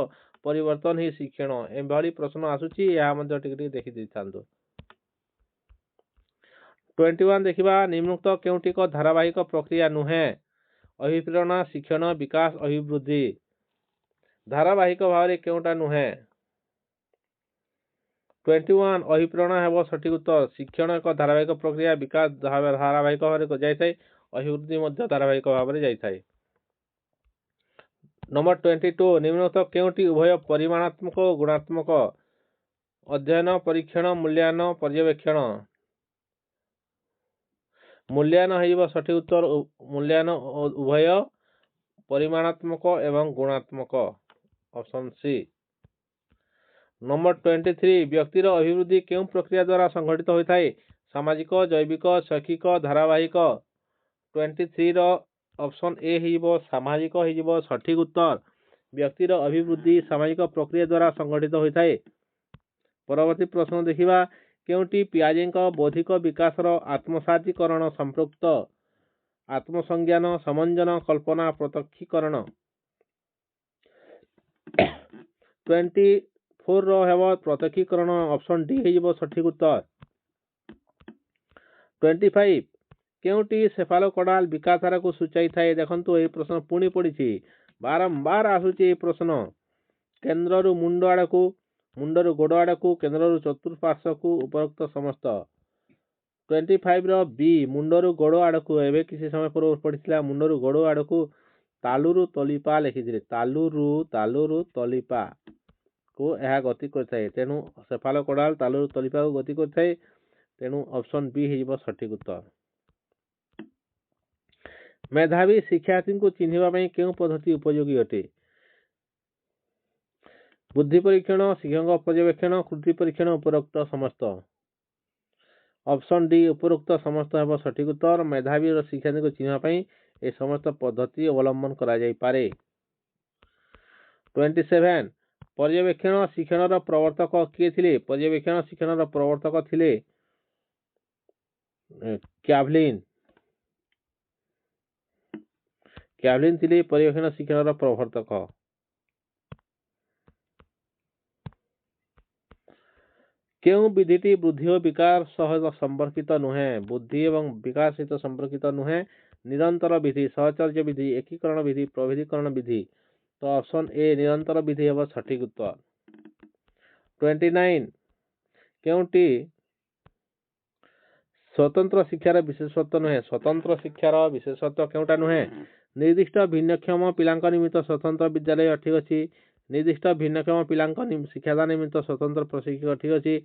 परिवर्तन ही शिक्षण एभली प्रश्न आसुची या मध्ये टिके देखि दैथांतो। 21 देखिबा निम्नोक्त केउटी को धारावाहिक प्रक्रिया नुहे अभिप्रेरणा शिक्षण विकास अभिवृद्धि धारावाहिक भाव केउटा नुहे 21 अभिप्रेरणा हेबो सठिक उत्तर शिक्षण एक धारावाहिक प्रक्रिया विकास धारावाहिक भाव जाय थाए अभिवृद्धि मध्य धारावाहिक भाव जाय थाए। नंबर 22 निम्नोक्त केउटी उभय परिमाणात्मक और गुणात्मक अध्ययन परीक्षण मूल्यांकन पर्यवेक्षण मूल्यांकन हेबो सठिक उत्तर मूल्यांकन उभय परिमाणात्मक एवं गुणात्मक ऑप्शन सी। नंबर 23 व्यक्तिर अभिवृद्धि केउ प्रक्रिया द्वारा संघटित होता है सामाजिक जैविक शैक्षिक धारावाहिक 23 रो ऑप्शन ए हेबो सामाजिक हेबो सठिक उत्तर व्यक्तिर अभिवृद्धि सामाजिक प्रक्रिया द्वारा संघटित होता है। परवर्ती प्रश्न देखिबा केउटी पियाजेंक बौद्धिक विकास रो आत्मसातीकरण संपृक्त आत्मसंज्ञान समंजन कल्पना प्रत्यक्षीकरण 24 रो हेबो प्रत्यक्षीकरण ऑप्शन डी हेबो सठिक उत्तर। 25 केउटी सेफालोकोडाल विकासधारा को सूचाई थाए देखंतु ए प्रश्न पुणी पड़िछि बारंबार आसुछि ए प्रश्न केंद्ररु मुंड आड़कू मुंडरू गोड़ आड़कू केंद्ररु चतुर्पार्श्व को उपरोक्त समस्त 25 रो बी मुंडरू गोड़ आड़कू एबे किसी समय पूर्व पड़िथिला मुंडरू गोड़ आड़कू तालुरु तलिपा लिखिथिले तालुरु तलिपा को यह गति करथाए तेनु सेफालोकोडाल तालुरु तलिपा को गति करथाए तेनु ऑप्शन बी हेबो सठिक उत्तर। मेधावी शिक्षार्थी को चिन्हिबा पई केउ पद्धति उपयोगी अटे बुद्धि परीक्षण शिक्षक पर्यवेक्षण कृति परीक्षण उपरोक्त समस्त ऑप्शन डी उपरोक्त समस्त हेबो सठिक उत्तर। मेधावी शिक्षार्थी को चिन्हिबा पई ए समस्त पद्धति अवलंबन करा जाई पारे। 27 पर्यवेक्षण शिक्षण प्रवर्तक किए थे? पर्यवेक्षण शिक्षण प्रवर्तक थे क्याभलिन थे पर्यवेक्षण शिक्षण प्रवर्तक। केउ विधिटी बुद्धि और विकास सह संपर्कित नुहे? बुद्धि एवं विकास सहित संपर्कित नुहे। निरंतर विधि, सहचर्य विधि, एकीकरण विधि, प्रविधिकरण विधि। तो ऑप्शन ए निरंतर विधि है सठिक उत्तर। 29 केउटी स्वतंत्र शिक्षार विशेषत्व नुहे? स्वतंत्र शिक्षार विशेषत्व केउटा नुहे? निर्दिष्ट भिन्नक्षम पिलांक निमित्त स्वतंत्र विद्यालय ठीक अच्छी। निर्दिष्ट भिन्नक्षम पिलांक शिक्षादान निमित्त स्वतंत्र प्रशिक्षक ठीक अच्छी।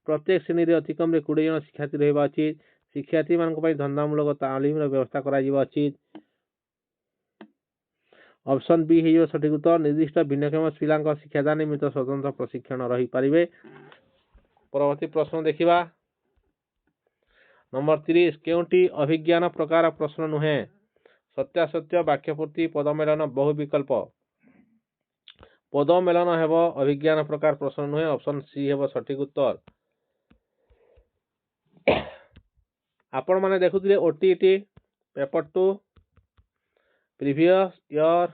प्रत्येक श्रेणी रे अतिकम 20 जन शिक्षार्थी रहबा उचित। शिक्षार्थी मान धंदामूलक तालीम व्यवस्था करा उचित। ऑप्शन बी है सठिक उत्तर। निर्दिष्ट भिन्नक्षम पिलांक शिक्षादान निमित्त स्वतंत्र प्रशिक्षण रही पारिबे। परवर्ती प्रश्न देखिबा। नंबर 30 केउटी अभिज्ञान प्रकार प्रश्न नुहे? सत्यासत्य, वाक्यपूर्ति, पदमेलन, बहुविकल्प। पदमेलन हेब अभिज्ञान प्रकार प्रश्न नुहे। ऑप्शन सी हेब सठिक उत्तर। आपण माने देखुथिले ओटीटी पेपर 2 प्रीवियस ईयर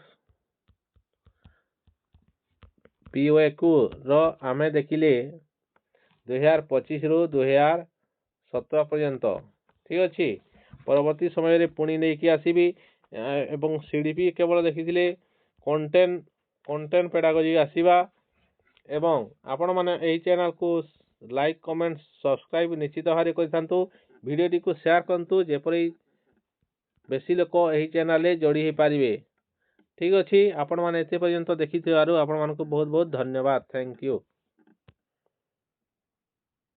पीओक्यू रो आमे देखिले 2025 रु 2017 पर्यंत ठीक अछि। परवर्ती समय रे पुणी नै कि आसीबी एवं सीडीपी केवल देखिथिले कंटेंट पेडागोजी आसीबा। एवं आपण माने एही चैनल को लाइक कमेंट सब्सक्राइब निश्चित भाव करथांतु। वीडियो को शेयर करंतु जेपरि बेसी लोक एही चैनल रे जोड़ी हे पारिबे। ठीक अछि। आपण माने एते पर्यंत देखिथिबारु आपण मानको बहुत बहुत धन्यवाद। Thank you.